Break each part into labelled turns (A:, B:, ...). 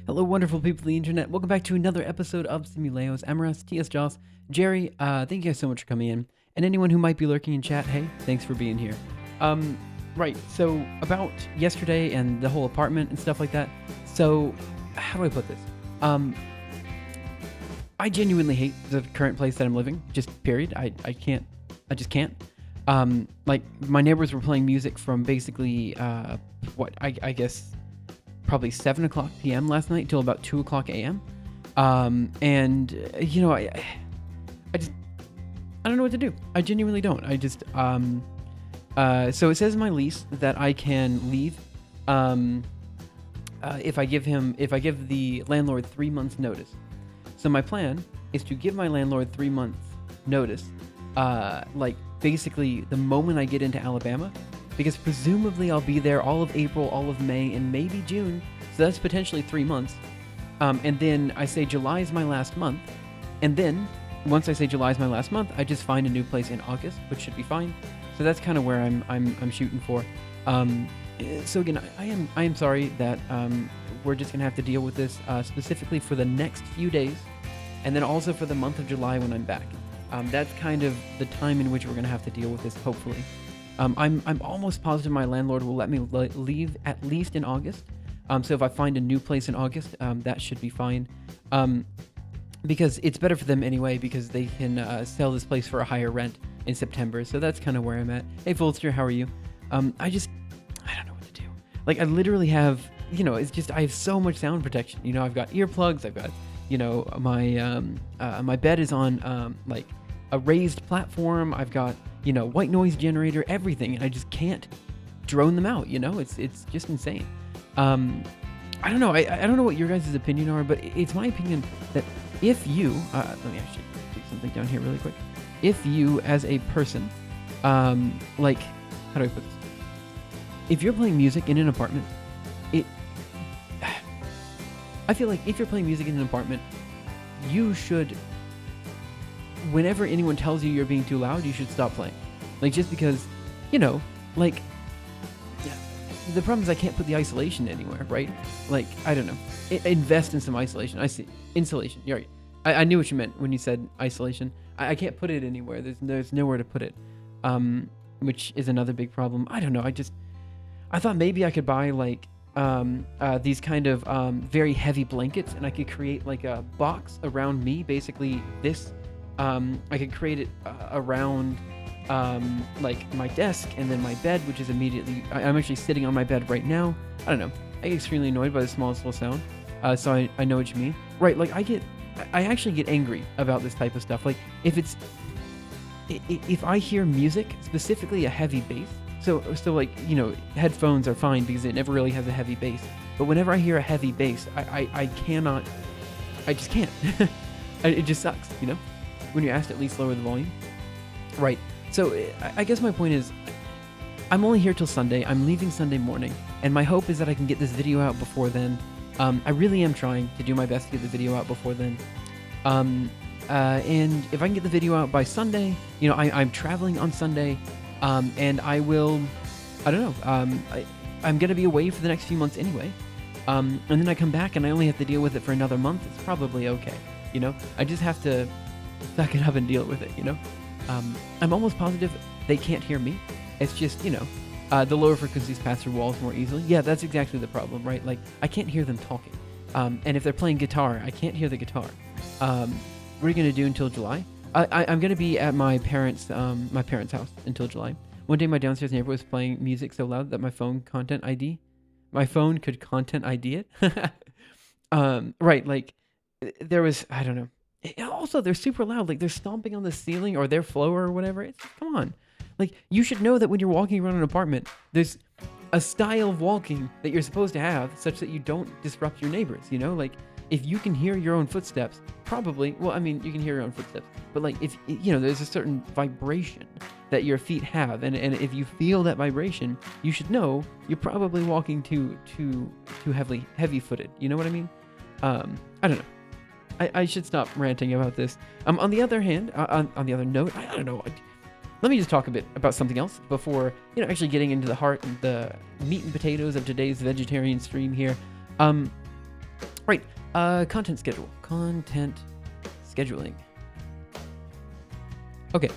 A: Hello, wonderful people of the internet. Welcome back to another episode of Simuleos. Amaras, TS Joss, Jerry, thank you guys so much for coming in. And anyone who might be lurking in chat, hey, thanks for being here. Right, so about yesterday and the whole apartment and stuff like that. So, how do I put this? I genuinely hate the current place that I'm living, just period. I just can't. Like, my neighbors were playing music from basically, I guess, probably 7 o'clock p.m. last night till about 2 o'clock a.m. And, you know, I don't know what to do. I genuinely don't. I just, so it says in my lease that I can leave, if I give the landlord 3 months notice. So my plan is to give my landlord 3 months notice, like basically the moment I get into Alabama, because presumably I'll be there all of April, all of May, and maybe June. So that's potentially 3 months. And then I say July is my last month. And then once I say July is my last month, I just find a new place in August, which should be fine. So that's kind of where I'm shooting for. So again, I am sorry that we're just gonna have to deal with this specifically for the next few days, and then also for the month of July when I'm back. That's kind of the time in which we're gonna have to deal with this, hopefully. I'm almost positive my landlord will let me leave at least in August. So if I find a new place in August, that should be fine. Because it's better for them anyway, because they can sell this place for a higher rent in September. So that's kind of where I'm at. Hey, Volster, how are you? I don't know what to do. Like, I literally have, you know, it's just, I have so much sound protection. You know, I've got earplugs, I've got, you know, my bed is on, like, a raised platform. I've got, you know, white noise generator, everything, and I just can't drone them out, you know? It's just insane. I don't know. I don't know what your guys' opinion are, but it's my opinion that if you, let me actually do something down here really quick. If you, as a person, like, how do I put this? If you're playing music in an apartment, I feel like if you're playing music in an apartment, you should, whenever anyone tells you you're being too loud, you should stop playing. Like, just because, you know, like, the problem is I can't put the isolation anywhere, right? Like, I don't know. Invest in some isolation. I see. Insulation. You're right. I knew what you meant when you said isolation. I can't put it anywhere. There's nowhere to put it, which is another big problem. I don't know. I thought maybe I could buy, like, these kind of very heavy blankets, and I could create, like, a box around me. Basically, this, I could create it around, like, my desk and then my bed, which is immediately, I'm actually sitting on my bed right now. I don't know. I get extremely annoyed by the smallest little sound. So I know what you mean. Right, like, I actually get angry about this type of stuff. Like, if I hear music, specifically a heavy bass, so like, you know, headphones are fine because it never really has a heavy bass. But whenever I hear a heavy bass, I just can't. It just sucks, you know? When you're asked to at least lower the volume. Right. So I guess my point is, I'm only here till Sunday. I'm leaving Sunday morning, and my hope is that I can get this video out before then. I really am trying to do my best to get the video out before then. And if I can get the video out by Sunday, you know, I'm traveling on Sunday, and I will, I don't know, I'm going to be away for the next few months anyway. And then I come back and I only have to deal with it for another month. It's probably okay, you know? I just have to suck it up and deal with it, you know? I'm almost positive they can't hear me. It's just, you know, the lower frequencies pass through walls more easily. Yeah, that's exactly the problem, right? Like, I can't hear them talking. And if they're playing guitar, I can't hear the guitar. What are you going to do until July? I'm going to be at my parents' house until July. One day my downstairs neighbor was playing music so loud that my phone could content ID it. Right, like, there was, I don't know. Also, they're super loud. Like, they're stomping on the ceiling or their floor or whatever. It's, come on. Like, you should know that when you're walking around an apartment, there's a style of walking that you're supposed to have such that you don't disrupt your neighbors, you know? Like, if you can hear your own footsteps, probably, well, I mean, you can hear your own footsteps, but, like, if, you know, there's a certain vibration that your feet have, and if you feel that vibration, you should know you're probably walking too heavy-footed, you know what I mean? I don't know. I should stop ranting about this. On the other hand, on the other note, I don't know. Let me just talk a bit about something else before, you know, actually getting into the heart and the meat and potatoes of today's vegetarian stream here. Right. Content schedule. Content scheduling. Okay.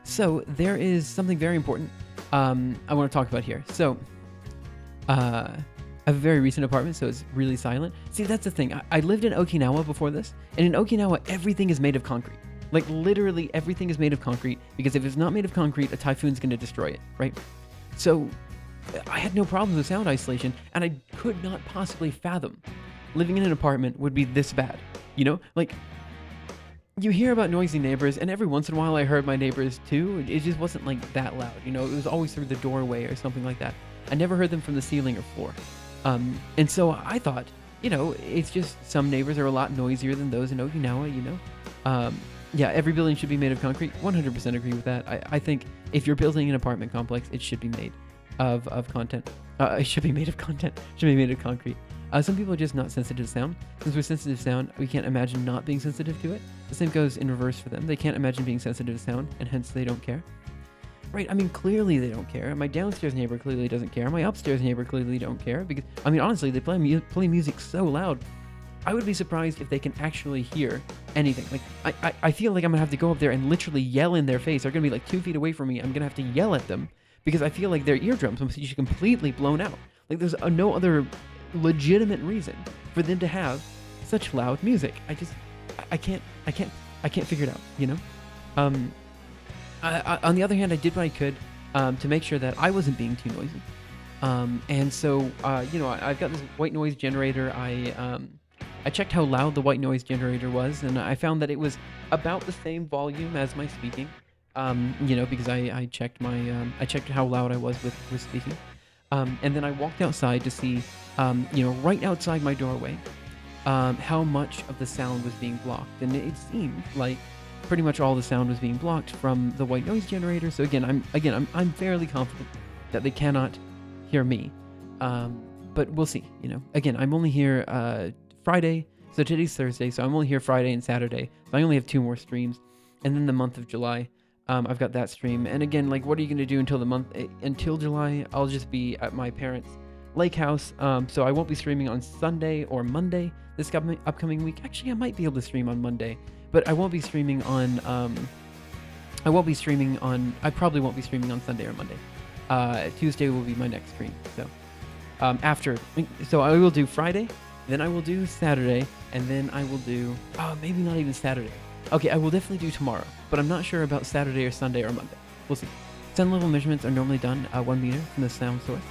A: So there is something very important I want to talk about here. So I have a very recent apartment, so it's really silent. See, that's the thing. I lived in Okinawa before this, and in Okinawa, everything is made of concrete. Like, literally everything is made of concrete, because if it's not made of concrete, a typhoon's going to destroy it, right? So I had no problems with sound isolation, and I could not possibly fathom living in an apartment would be this bad. You know, like, you hear about noisy neighbors, and every once in a while I heard my neighbors too. It just wasn't like that loud, you know, it was always through the doorway or something like that. I never heard them from the ceiling or floor. And so I thought, you know, it's just some neighbors are a lot noisier than those in Okinawa, you know. Yeah, every building should be made of concrete. 100% agree with that. I think if you're building an apartment complex, it should be made of content. It should be made of content. It should be made of concrete. Some people are just not sensitive to sound. Since we're sensitive to sound, we can't imagine not being sensitive to it. The same goes in reverse for them. They can't imagine being sensitive to sound, and hence they don't care. Right, I mean, clearly they don't care. My downstairs neighbor clearly doesn't care. My upstairs neighbor clearly don't care. Because, I mean, honestly, they play music so loud. I would be surprised if they can actually hear anything. Like, I feel like I'm going to have to go up there and literally yell in their face. They're going to be like 2 feet away from me. I'm going to have to yell at them because I feel like their eardrums must be completely blown out. Like, there's no other legitimate reason for them to have such loud music. I can't figure it out, you know? On the other hand, I did what I could to make sure that I wasn't being too noisy. And so, you know, I've got this white noise generator. I checked how loud the white noise generator was, and I found that it was about the same volume as my speaking. You know, because I checked I checked how loud I was with speaking. And then I walked outside to see, you know, right outside my doorway, how much of the sound was being blocked. And it seemed like pretty much all the sound was being blocked from the white noise generator. So again, I'm fairly confident that they cannot hear me. But we'll see, you know. Again, I'm only here Friday, so today's Thursday, so I'm only here Friday and Saturday. So I only have 2 more streams. And then the month of July, I've got that stream. And again, like, what are you going to do until July? I'll just be at my parents' lake house. So I won't be streaming on Sunday or Monday this upcoming week. Actually, I might be able to stream on Monday, but I won't be streaming on, I probably won't be streaming on Sunday or Monday. Tuesday will be my next stream. So, so I will do Friday, then I will do Saturday, and then I will do, maybe not even Saturday. Okay, I will definitely do tomorrow, but I'm not sure about Saturday or Sunday or Monday. We'll see. Sound level measurements are normally done 1 meter from the sound source.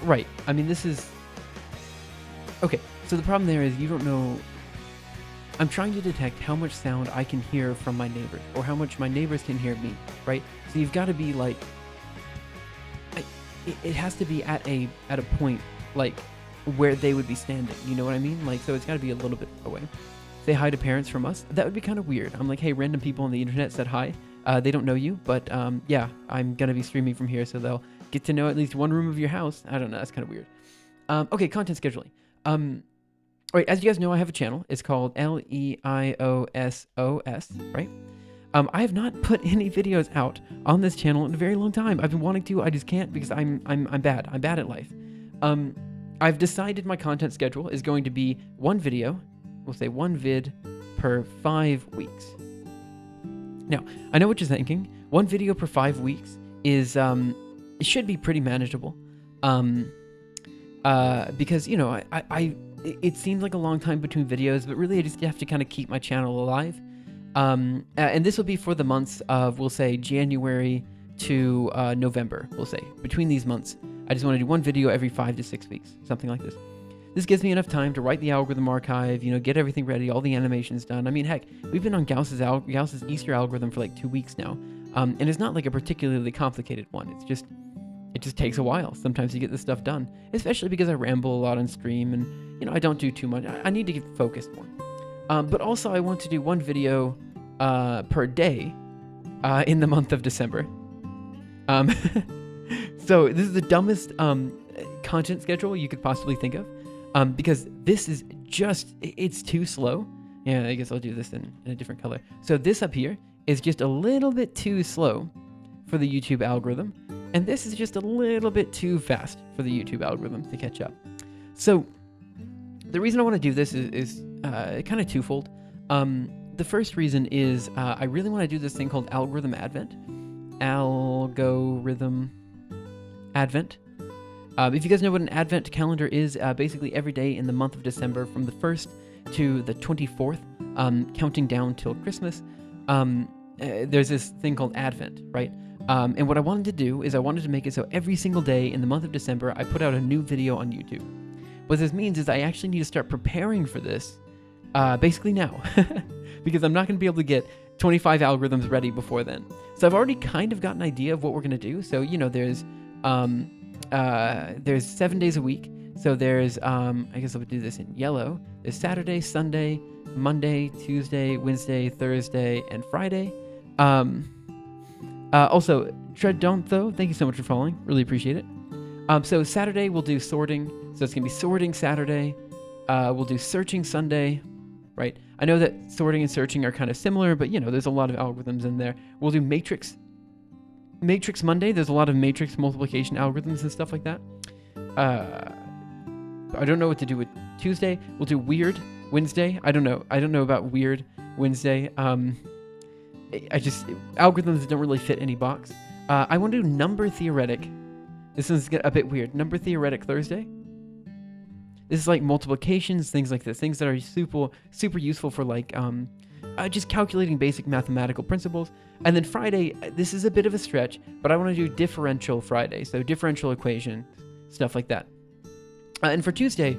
A: Right. I mean, this is... Okay, so the problem there is you don't know... I'm trying to detect how much sound I can hear from my neighbors, or how much my neighbors can hear me, right? So you've got to be like... It has to be at a point, like, where they would be standing, you know what I mean? Like, so it's got to be a little bit away. Say hi to parents from us. That would be kind of weird. I'm like, hey, random people on the internet said hi. They don't know you, but yeah, I'm going to be streaming from here, so they'll get to know at least one room of your house. I don't know, that's kind of weird. Okay, content scheduling. All right, as you guys know, I have a channel. It's called LEIOSOS, right? I have not put any videos out on this channel in a very long time. I've been wanting to, I just can't because I'm bad. I'm bad at life. I've decided my content schedule is going to be 1 video. We'll say 1 vid per 5 weeks. Now, I know what you're thinking. 1 video per 5 weeks is, it should be pretty manageable. Because, you know, it seems like a long time between videos, but really I just have to kind of keep my channel alive. And this will be for the months of, we'll say, January to November, we'll say. Between these months, I just want to do 1 video every 5 to 6 weeks, something like this. This gives me enough time to write the algorithm archive, you know, get everything ready, all the animations done. I mean, heck, we've been on Gauss's Easter algorithm for like 2 weeks now. And it's not like a particularly complicated one. It just takes a while sometimes to get this stuff done, especially because I ramble a lot on stream and, you know, I don't do too much. I need to get focused more. But also I want to do 1 video per day in the month of December. So this is the dumbest content schedule you could possibly think of. Because this is just, it's too slow. Yeah, I guess I'll do this in a different color. So this up here is just a little bit too slow for the YouTube algorithm. And this is just a little bit too fast for the YouTube algorithm to catch up. So The reason I want to do this is kind of twofold. The first reason is I really want to do this thing called Algorithm Advent. Algorithm Advent. If you guys know what an Advent calendar is, basically every day in the month of December from the 1st to the 24th, counting down till Christmas, there's this thing called Advent, right? And what I wanted to do is I wanted to make it so every single day in the month of December, I put out a new video on YouTube. What this means is I actually need to start preparing for this basically now, because I'm not going to be able to get 25 algorithms ready before then. So I've already kind of got an idea of what we're going to do. So, there's 7 days a week. So there's, I guess I'll do this in yellow. There's Saturday, Sunday, Monday, Tuesday, Wednesday, Thursday, and Friday. Also, Tread Don't Though, thank you so much for following. Really appreciate it. So Saturday we'll do sorting. So it's going to be sorting Saturday. We'll do searching Sunday, right? I know that sorting and searching are kind of similar, but there's a lot of algorithms in there. We'll do matrix Monday. There's a lot of matrix multiplication algorithms and stuff like that. I don't know what to do with Tuesday. We'll do weird Wednesday. I don't know about weird Wednesday. Algorithms don't really fit any box. I want to do number theoretic. This one's a bit weird. Number theoretic Thursday. This is like multiplications, things like this, things that are super useful for like just calculating basic mathematical principles. And then Friday, this is a bit of a stretch, but I want to do differential Friday, so differential equation, stuff like that. And for Tuesday,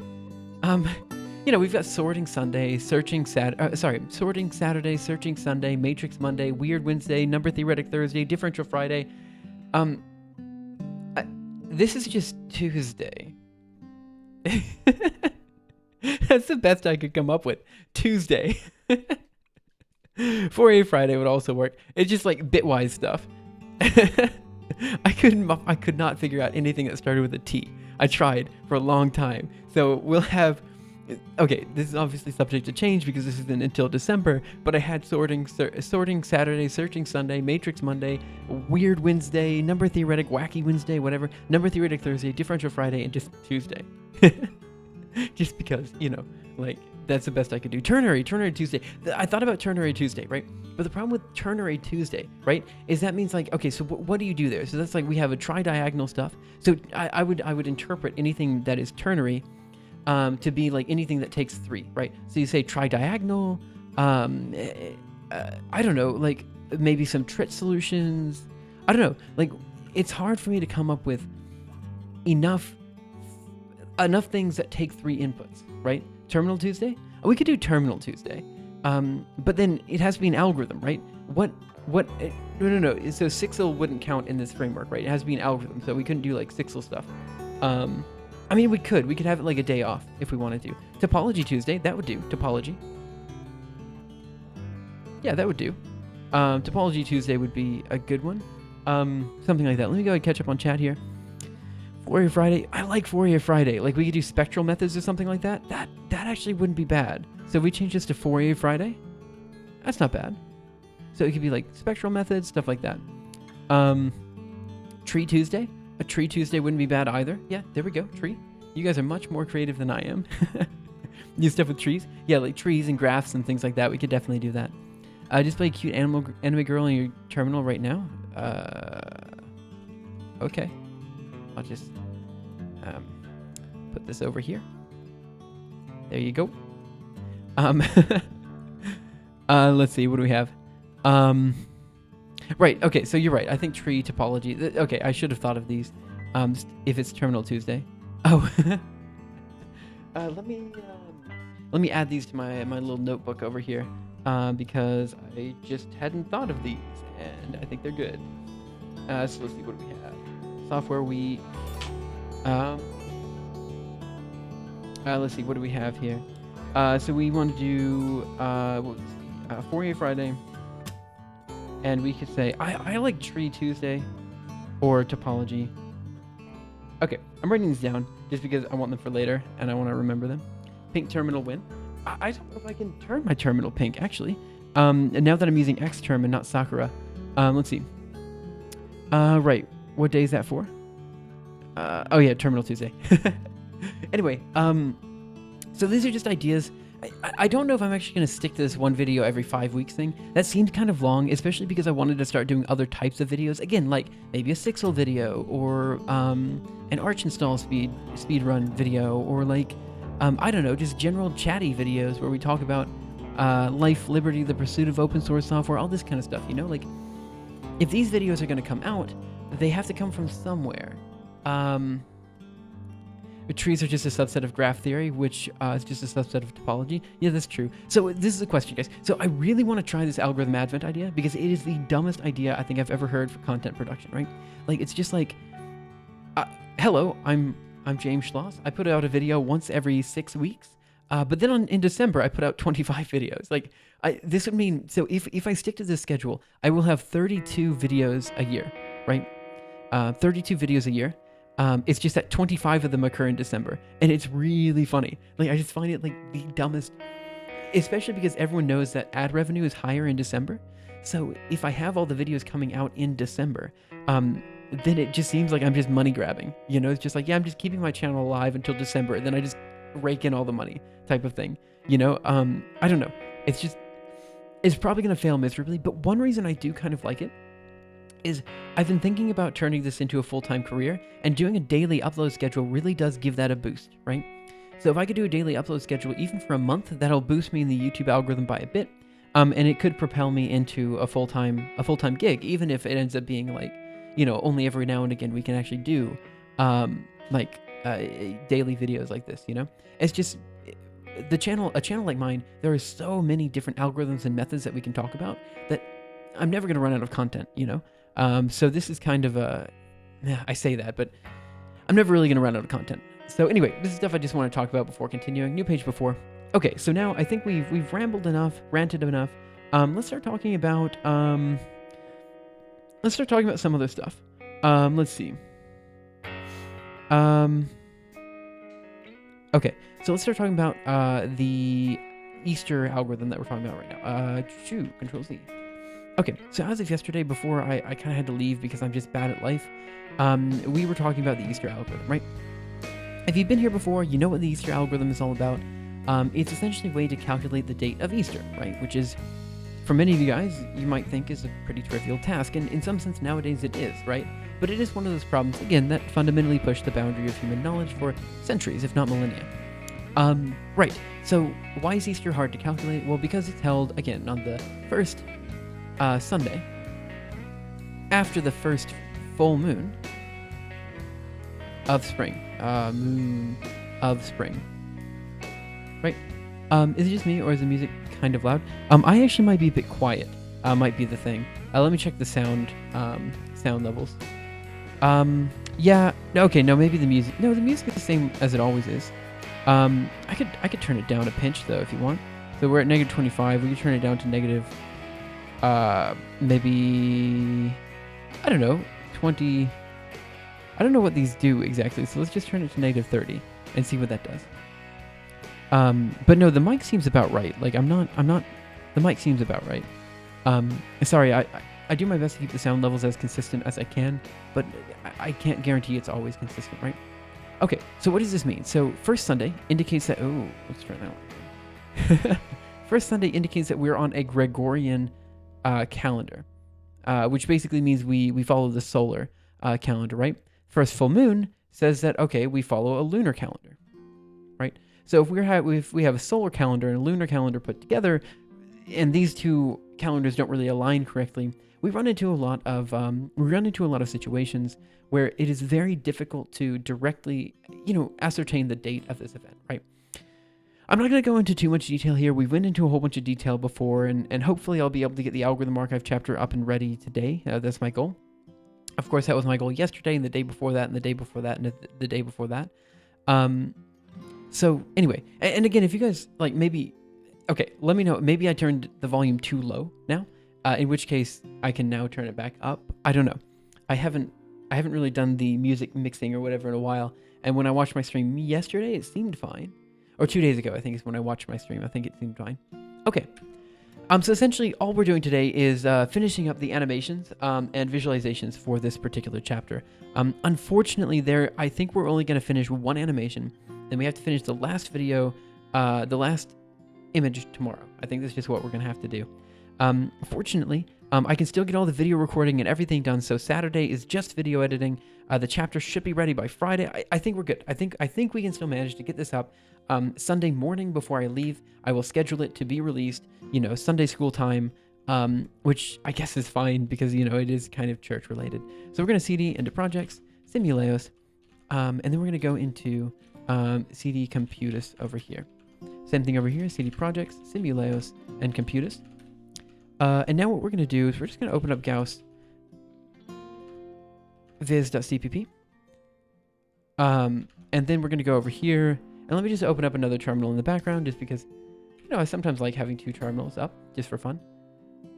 A: we've got sorting Sunday, sorting Saturday, searching Sunday, matrix Monday, weird Wednesday, number theoretic Thursday, differential Friday. This is just Tuesday. That's the best I could come up with. Tuesday. 4A Friday would also work. It's just like bitwise stuff. I could not figure out anything that started with a T. I tried for a long time. So we'll have, okay, this is obviously subject to change because this isn't until December, but I had sorting Saturday, searching Sunday, matrix Monday, weird Wednesday, number theoretic, wacky Wednesday, whatever, number theoretic Thursday, differential Friday, and just Tuesday. Just because, that's the best I could do. Ternary Tuesday. I thought about ternary Tuesday, right? But the problem with ternary Tuesday, right, is that means like, okay, so what do you do there? So that's like we have a tridiagonal stuff. So I would interpret anything that is ternary to be like anything that takes 3, right? So you say tridiagonal, I don't know, like maybe some trit solutions. I don't know, like it's hard for me to come up with enough things that take 3 inputs, right? Terminal Tuesday? We could do terminal Tuesday. But then it has to be an algorithm, right? No. So Sixel wouldn't count in this framework, right? It has to be an algorithm, so we couldn't do like Sixel stuff. I mean, we could have it like a day off if we wanted to. Topology Tuesday, that would do. Topology. Yeah, that would do. Topology Tuesday would be a good one. Something like that. Let me go ahead and catch up on chat here. Fourier Friday. I like Fourier Friday. Like we could do spectral methods or something like that. That actually wouldn't be bad. So if we change this to Fourier Friday, that's not bad. So it could be like spectral methods, stuff like that. Tree Tuesday. A tree Tuesday wouldn't be bad either. Yeah, there we go. Tree. You guys are much more creative than I am. New stuff with trees. Yeah, like trees and graphs and things like that. We could definitely do that. Display a cute anime girl in your terminal right now. Okay. I'll just put this over here. There you go. Let's see. What do we have? Right. Okay. So you're right. I think tree topology. Okay. I should have thought of these. If it's Terminal Tuesday. Oh. Let me add these to my little notebook over here. Because I just hadn't thought of these, and I think they're good. So let's see. What do we have? Software we. Let's see. What do we have here? So we want to do Fourier Friday, and we could say I like Tree Tuesday, or topology. Okay, I'm writing these down just because I want them for later and I want to remember them. Pink terminal win. I don't know if I can turn my terminal pink actually. And now that I'm using Xterm and not Sakura. Let's see. Right. What day is that for? Oh yeah, Terminal Tuesday. Anyway, So these are just ideas. I don't know if I'm actually going to stick to this one video every 5 weeks thing. That seemed kind of long, especially because I wanted to start doing other types of videos. Again, like maybe a Sixel video, or an Arch install speed run video, or like, I don't know, just general chatty videos where we talk about life, liberty, the pursuit of open source software, all this kind of stuff, you know? Like, if these videos are going to come out, they have to come from somewhere. Trees are just a subset of graph theory, which is just a subset of topology. Yeah, that's true. So this is a question, guys. So I really want to try this algorithm advent idea because it is the dumbest idea I think I've ever heard for content production, right? Like, it's just like, hello, I'm James Schloss. I put out a video once every 6 weeks, but then in December, I put out 25 videos. Like, this would mean, so if I stick to this schedule, I will have 32 videos a year, right? 32 videos a year. It's just that 25 of them occur in December, and it's really funny. Like, I just find it like the dumbest, especially because everyone knows that ad revenue is higher in December. So if I have all the videos coming out in December, then it just seems like I'm just money grabbing. You know, it's just like, yeah, I'm just keeping my channel alive until December, and then I just rake in all the money type of thing. You know, I don't know. It's probably going to fail miserably, but one reason I do kind of like it is I've been thinking about turning this into a full-time career, and doing a daily upload schedule really does give that a boost, right? So if I could do a daily upload schedule even for a month, that'll boost me in the YouTube algorithm by a bit, and it could propel me into a full-time gig, even if it ends up being like, you know, only every now and again we can actually do daily videos like this, you know? It's just a channel like mine, there are so many different algorithms and methods that we can talk about that I'm never going to run out of content, you know? So this is kind of I say that, but I'm never really going to run out of content. So anyway, this is stuff I just want to talk about before continuing. New page before. Okay, so now I think we've ranted enough. Let's start talking about some other stuff. Let's see. Okay, so let's start talking about the Easter algorithm that we're talking about right now. Control Z. Okay, so as of yesterday, before I kind of had to leave because I'm just bad at life, we were talking about the Easter algorithm, right? If you've been here before, you know what the Easter algorithm is all about. It's essentially a way to calculate the date of Easter, right? Which is, for many of you guys, you might think is a pretty trivial task, and in some sense nowadays it is, right? But it is one of those problems, again, that fundamentally push the boundary of human knowledge for centuries, if not millennia. Right, so why is Easter hard to calculate? Well, because it's held, again, on the first Sunday after the first full moon of spring. Right? Is it just me, or is the music kind of loud? I actually might be a bit quiet. Might be the thing. Let me check the sound levels. Yeah. Okay. No, maybe the music. No, the music is the same as it always is. I could turn it down a pinch though if you want. So we're at negative 25. We could turn it down to negative. Maybe, I don't know, 20. I don't know what these do exactly, so let's just turn it to negative 30 and see what that does. But no, the mic seems about right. Like, the mic seems about right. Sorry, I do my best to keep the sound levels as consistent as I can, but I can't guarantee it's always consistent, right? Okay, so what does this mean? So first Sunday indicates that, let's turn that one. First Sunday indicates that we're on a Gregorian calendar, which basically means we follow the solar calendar, right? First full moon says that, okay, we follow a lunar calendar, right? So if we have a solar calendar and a lunar calendar put together, and these two calendars don't really align correctly, we run into a lot of situations where it is very difficult to directly, ascertain the date of this event, right? I'm not going to go into too much detail here. We went into a whole bunch of detail before, and hopefully I'll be able to get the algorithm archive chapter up and ready today. That's my goal. Of course, that was my goal yesterday, and the day before that, and the day before that, and the day before that. So anyway, and again, if you guys let me know. Maybe I turned the volume too low now, in which case I can now turn it back up. I don't know. I haven't really done the music mixing or whatever in a while, and when I watched my stream yesterday, it seemed fine. Or 2 days ago, I think is when I watched my stream. I think it seemed fine. Okay. So essentially, all we're doing today is finishing up the animations and visualizations for this particular chapter. Unfortunately, I think we're only going to finish one animation. Then we have to finish the last video the last image tomorrow. I think that's just what we're going to have to do. Fortunately, I can still get all the video recording and everything done. So Saturday is just video editing. The chapter should be ready by Friday. I think we're good. I think we can still manage to get this up. Sunday morning before I leave, I will schedule it to be released, Sunday school time, which I guess is fine because, it is kind of church related. So we're going to CD into projects, Simuleos, and then we're going to go into CD Computus over here. Same thing over here, CD projects, Simuleos, and Computus. And now what we're going to do is we're just going to open up Gauss viz.cpp. And then we're going to go over here. And let me just open up another terminal in the background just because, I sometimes like having two terminals up just for fun.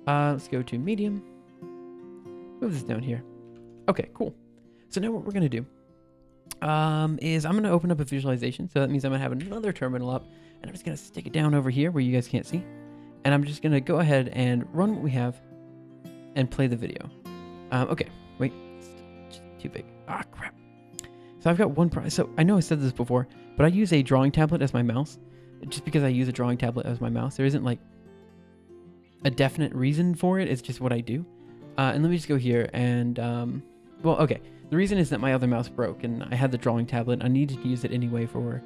A: Let's go to medium. Move this down here. Okay, cool. So now what we're going to do is I'm going to open up a visualization. So that means I'm going to have another terminal up. And I'm just going to stick it down over here where you guys can't see. And I'm just going to go ahead and run what we have and play the video. Okay, wait. It's too big. Ah, crap. So I've got one... So I know I said this before, but I use a drawing tablet as my mouse. Just because I use a drawing tablet as my mouse. There isn't, like, a definite reason for it. It's just what I do. And let me just go here and... well, okay. The reason is that my other mouse broke, and I had the drawing tablet. I needed to use it anyway for...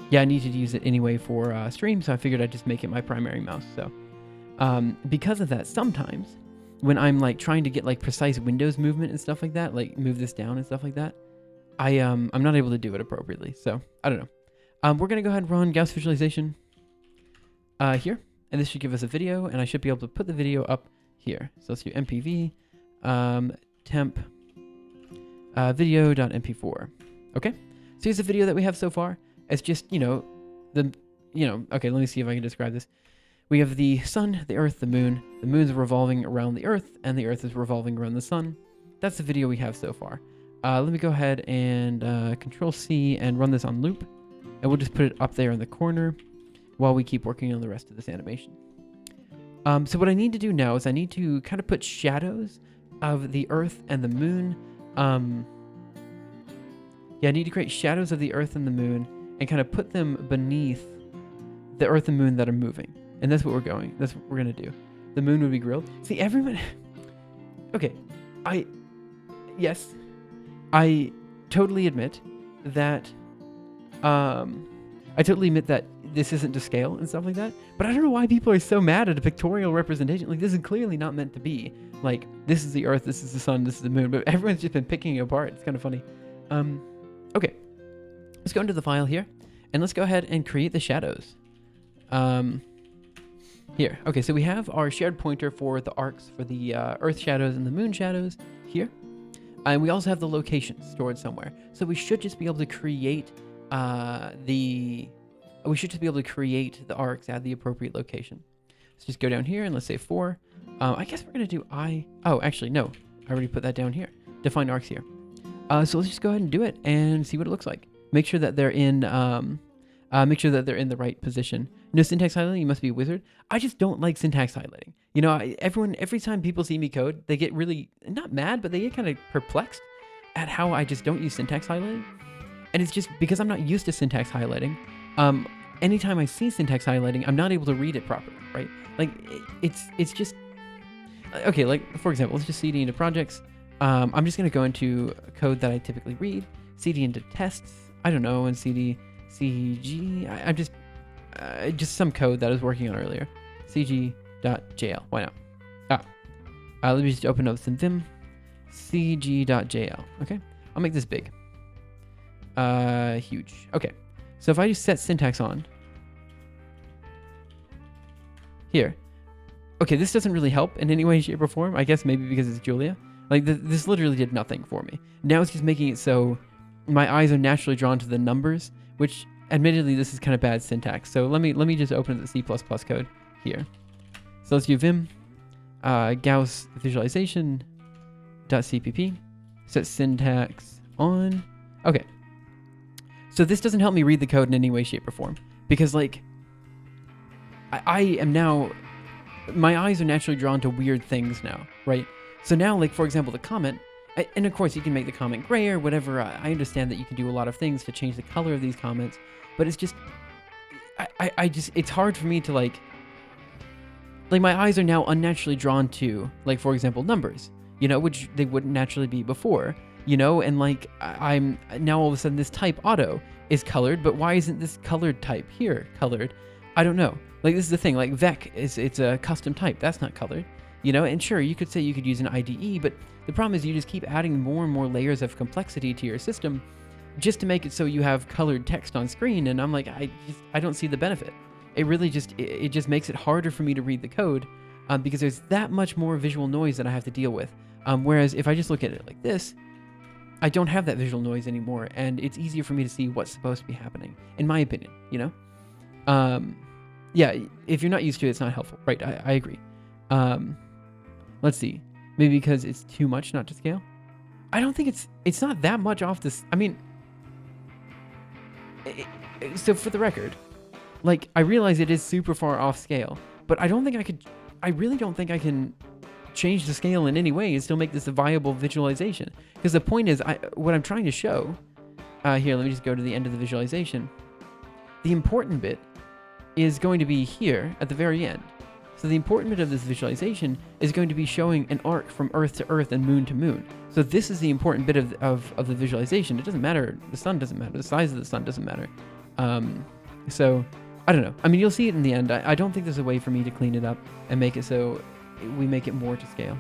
A: yeah, I needed to use it anyway for stream, so I figured I'd just make it my primary mouse. So because of that, sometimes when I'm like trying to get like precise Windows movement and stuff like that, like move this down and stuff like that, I'm not able to do it appropriately. So I don't know. We're gonna go ahead and run Gauss visualization here, and this should give us a video, and I should be able to put the video up here. So let's do MPV temp video.mp4. Okay, so here's the video that we have so far. It's just, okay, let me see if I can describe this. We have the sun, the earth, the moon. The moon's revolving around the earth, and the earth is revolving around the sun. That's the video we have so far. Let me go ahead and Control-C and run this on loop. And we'll just put it up there in the corner while we keep working on the rest of this animation. So what I need to do now is I need to kind of put shadows of the earth and the moon. Yeah, I need to create shadows of the earth and the moon and kind of put them beneath the earth and moon that are moving. And that's what that's what we're going to do. The moon would be grilled. See, everyone... Okay, yes, I totally admit that, this isn't to scale and stuff like that, but I don't know why people are so mad at a pictorial representation. Like, this is clearly not meant to be. Like, this is the earth, this is the sun, this is the moon, but everyone's just been picking it apart. It's kind of funny. Okay. Let's go into the file here, and let's go ahead and create the shadows. Here. Okay, so we have our shared pointer for the arcs for the earth shadows and the moon shadows here. And we also have the location stored somewhere. So we should just be able to create the arcs at the appropriate location. Let's just go down here and let's say 4. I guess we're going to do Oh, actually, no. I already put that down here. Define arcs here. So let's just go ahead and do it and see what it looks like. Make sure that they're in the right position. No syntax highlighting. You must be a wizard. I just don't like syntax highlighting. Every time people see me code, they get really not mad, but they get kind of perplexed at how I just don't use syntax highlighting. And it's just because I'm not used to syntax highlighting. Anytime I see syntax highlighting, I'm not able to read it properly, right? Like it's just okay. Like for example, let's just CD into projects. I'm just going to go into code that I typically read, CD into tests, I don't know, and CD CG. I'm just some code that I was working on earlier. cg.jl. Why not? Let me just open up some Vim. cg.jl. Okay, I'll make this big. Huge. Okay, so if I just set syntax on here. Okay, this doesn't really help in any way, shape, or form. I guess maybe because it's Julia. Like, this literally did nothing for me. Now it's just making it so my eyes are naturally drawn to the numbers, which, admittedly, this is kind of bad syntax. So let me just open the C++ code here. So let's do Vim, Gauss visualization .cpp, set syntax on. Okay. So this doesn't help me read the code in any way, shape, or form. Because, like, I am now... My eyes are naturally drawn to weird things now, right? So now, like, for example, the comment, and of course you can make the comment gray or whatever. I understand that you can do a lot of things to change the color of these comments, but it's just, I just, it's hard for me to like my eyes are now unnaturally drawn to, like, for example, numbers, which they wouldn't naturally be before, and like I'm now all of a sudden this type auto is colored, but why isn't this colored type here colored? I don't know. Like, this is the thing, like vec it's a custom type, that's not colored, and sure, you could say you could use an IDE, but the problem is you just keep adding more and more layers of complexity to your system just to make it so you have colored text on screen, and I'm like, I don't see the benefit. It really just, it just makes it harder for me to read the code, because there's that much more visual noise that I have to deal with. Whereas if I just look at it like this, I don't have that visual noise anymore, and it's easier for me to see what's supposed to be happening, in my opinion, Yeah, if you're not used to it, it's not helpful. Right, I agree. Let's see. Maybe because it's too much not to scale? I don't think it's not that much off this. I mean, so for the record, like, I realize it is super far off scale, but I really don't think I can change the scale in any way and still make this a viable visualization. Because the point is, what I'm trying to show, here, let me just go to the end of the visualization. The important bit is going to be here at the very end. So the important bit of this visualization is going to be showing an arc from Earth to Earth and Moon to Moon. So this is the important bit of the visualization. It doesn't matter, the sun doesn't matter, the size of the sun doesn't matter. So I don't know. I mean, you'll see it in the end. I don't think there's a way for me to clean it up and make it so we make it more to scale,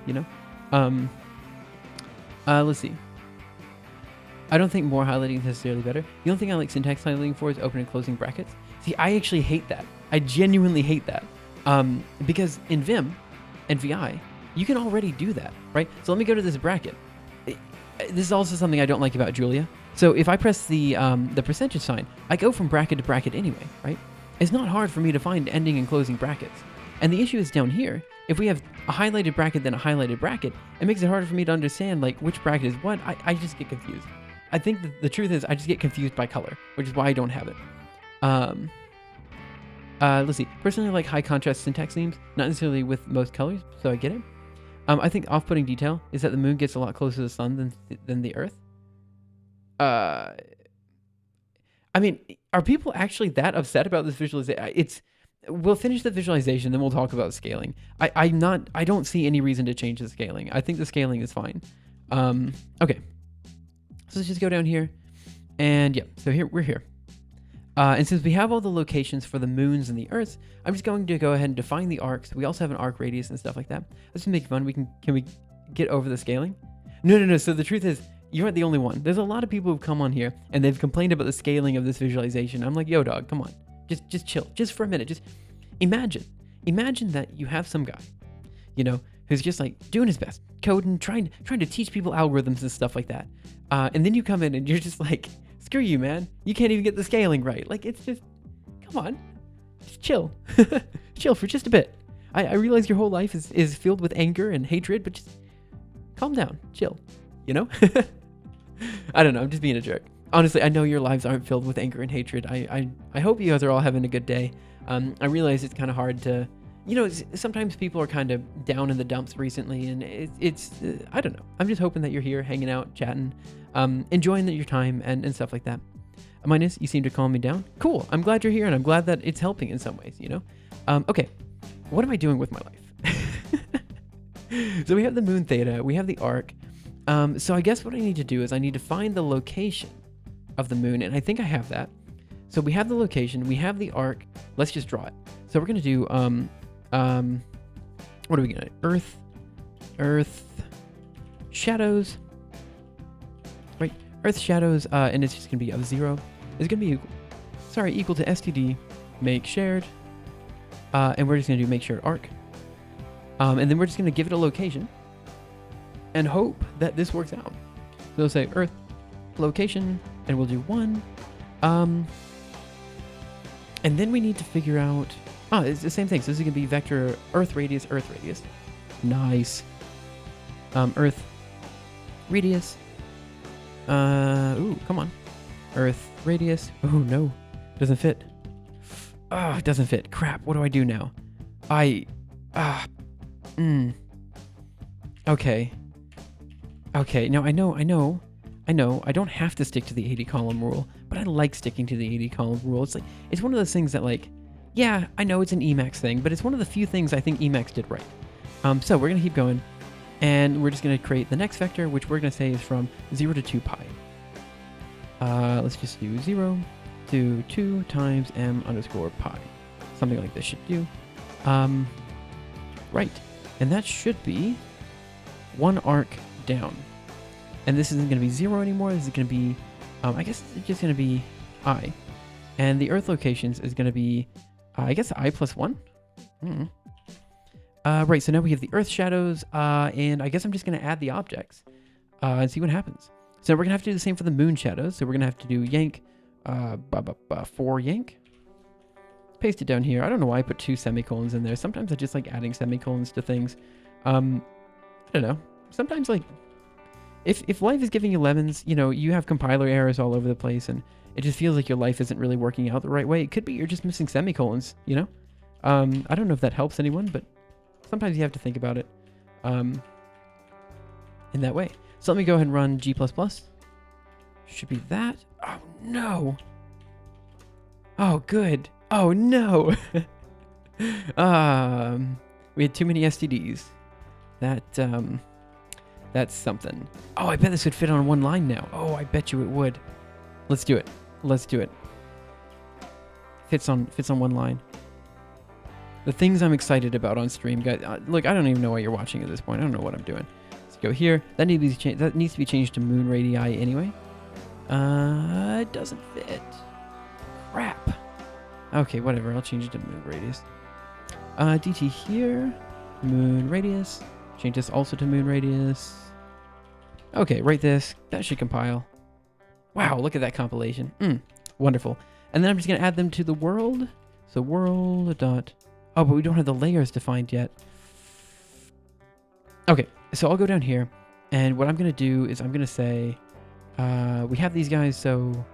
A: Let's see. I don't think more highlighting is necessarily better. The only thing I like syntax highlighting for is open and closing brackets. See, I actually hate that. I genuinely hate that. Because in Vim and VI, you can already do that, right? So let me go to this bracket. This is also something I don't like about Julia. So if I press the percentage sign, I go from bracket to bracket anyway, right? It's not hard for me to find ending and closing brackets. And the issue is down here, if we have a highlighted bracket then a highlighted bracket, it makes it harder for me to understand, like, which bracket is what. I just get confused. I think the truth is I just get confused by color, which is why I don't have it. Let's see. Personally, I like high contrast syntax themes, not necessarily with most colors, so I get it. I think off-putting detail is that the moon gets a lot closer to the sun than the Earth. I mean, are people actually that upset about this visualization? We'll finish the visualization, then we'll talk about scaling. I don't see any reason to change the scaling. I think the scaling is fine. Okay. So let's just go down here, and yeah, so we're here. And since we have all the locations for the moons and the Earths, I'm just going to go ahead and define the arcs. We also have an arc radius and stuff like that. Let's just make it fun. Can we get over the scaling? No. So the truth is, you aren't the only one. There's a lot of people who've come on here and they've complained about the scaling of this visualization. I'm like, yo, dog, come on, just chill, just for a minute. Just imagine that you have some guy, who's just like doing his best, coding, trying to teach people algorithms and stuff like that. And then you come in and you're just like, screw you, man. You can't even get the scaling right. Like, it's just, come on, just chill. Chill for just a bit. I realize your whole life is filled with anger and hatred, but just calm down, chill, I don't know, I'm just being a jerk. Honestly, I know your lives aren't filled with anger and hatred. I hope you guys are all having a good day. I realize it's kind of hard to, sometimes people are kind of down in the dumps recently, and it's I don't know. I'm just hoping that you're here hanging out, chatting, enjoying your time and stuff like that. Minus, you seem to calm me down. Cool. I'm glad you're here, and I'm glad that it's helping in some ways, Okay, what am I doing with my life? So we have the moon theta, we have the arc. So I guess what I need to do is I need to find the location of the moon, and I think I have that. So we have the location, we have the arc. Let's just draw it. So we're gonna do what are we gonna do? Earth shadows, right? Earth shadows, and it's just gonna be of 0. It's gonna be equal to std make shared, and we're just gonna do make shared arc, and then we're just gonna give it a location and hope that this works out. So we'll say Earth location, and we'll do 1. And then we need to figure out, it's the same thing. So this is gonna be vector Earth radius. Nice. Earth radius. Ooh, come on. Earth radius. Oh no, doesn't fit. Oh, it doesn't fit. Crap, what do I do now? Okay. Okay, now I know. I know I don't have to stick to the 80 column rule, but I like sticking to the 80 column rule. It's like, it's one of those things that like, yeah, I know it's an Emacs thing, but it's one of the few things I think Emacs did right. So we're going to keep going, and we're just going to create the next vector, which we're going to say is from 0 to 2 pi. Let's just do 0 to 2 times m underscore pi. Something like this should do. Right. And that should be one arc down. And this isn't going to be 0 anymore. This is going to be, I guess it's just going to be I. And the Earth locations is going to be, I guess, I plus 1. Right, so now we have the Earth shadows, and I guess I'm just going to add the objects and see what happens. So we're going to have to do the same for the moon shadows. So we're going to have to do yank, for yank. Paste it down here. I don't know why I put 2 semicolons in there. Sometimes I just like adding semicolons to things. I don't know. Sometimes like, if life is giving you lemons, you know, you have compiler errors all over the place, and it just feels like your life isn't really working out the right way. It could be you're just missing semicolons, you know? I don't know if that helps anyone, but sometimes you have to think about it in that way. So let me go ahead and run G++. Should be that. Oh, no. Oh, good. Oh, no. We had too many STDs. That's something. Oh, I bet this would fit on one line now. Oh, I bet you it would. Let's do it. Let's do it. Fits on one line. The things I'm excited about on stream, guys. Look, I don't even know why you're watching at this point. I don't know what I'm doing. Let's go here. That needs to be changed to moon radii anyway. It doesn't fit. Crap. Okay, whatever. I'll change it to moon radius. DT here. Moon radius. Change this also to moon radius. Okay, write this. That should compile. Wow, look at that compilation. Wonderful. And then I'm just going to add them to the world. So world dot... Oh, but we don't have the layers defined yet. Okay, so I'll go down here. And what I'm going to do is I'm going to say... we have these guys, so...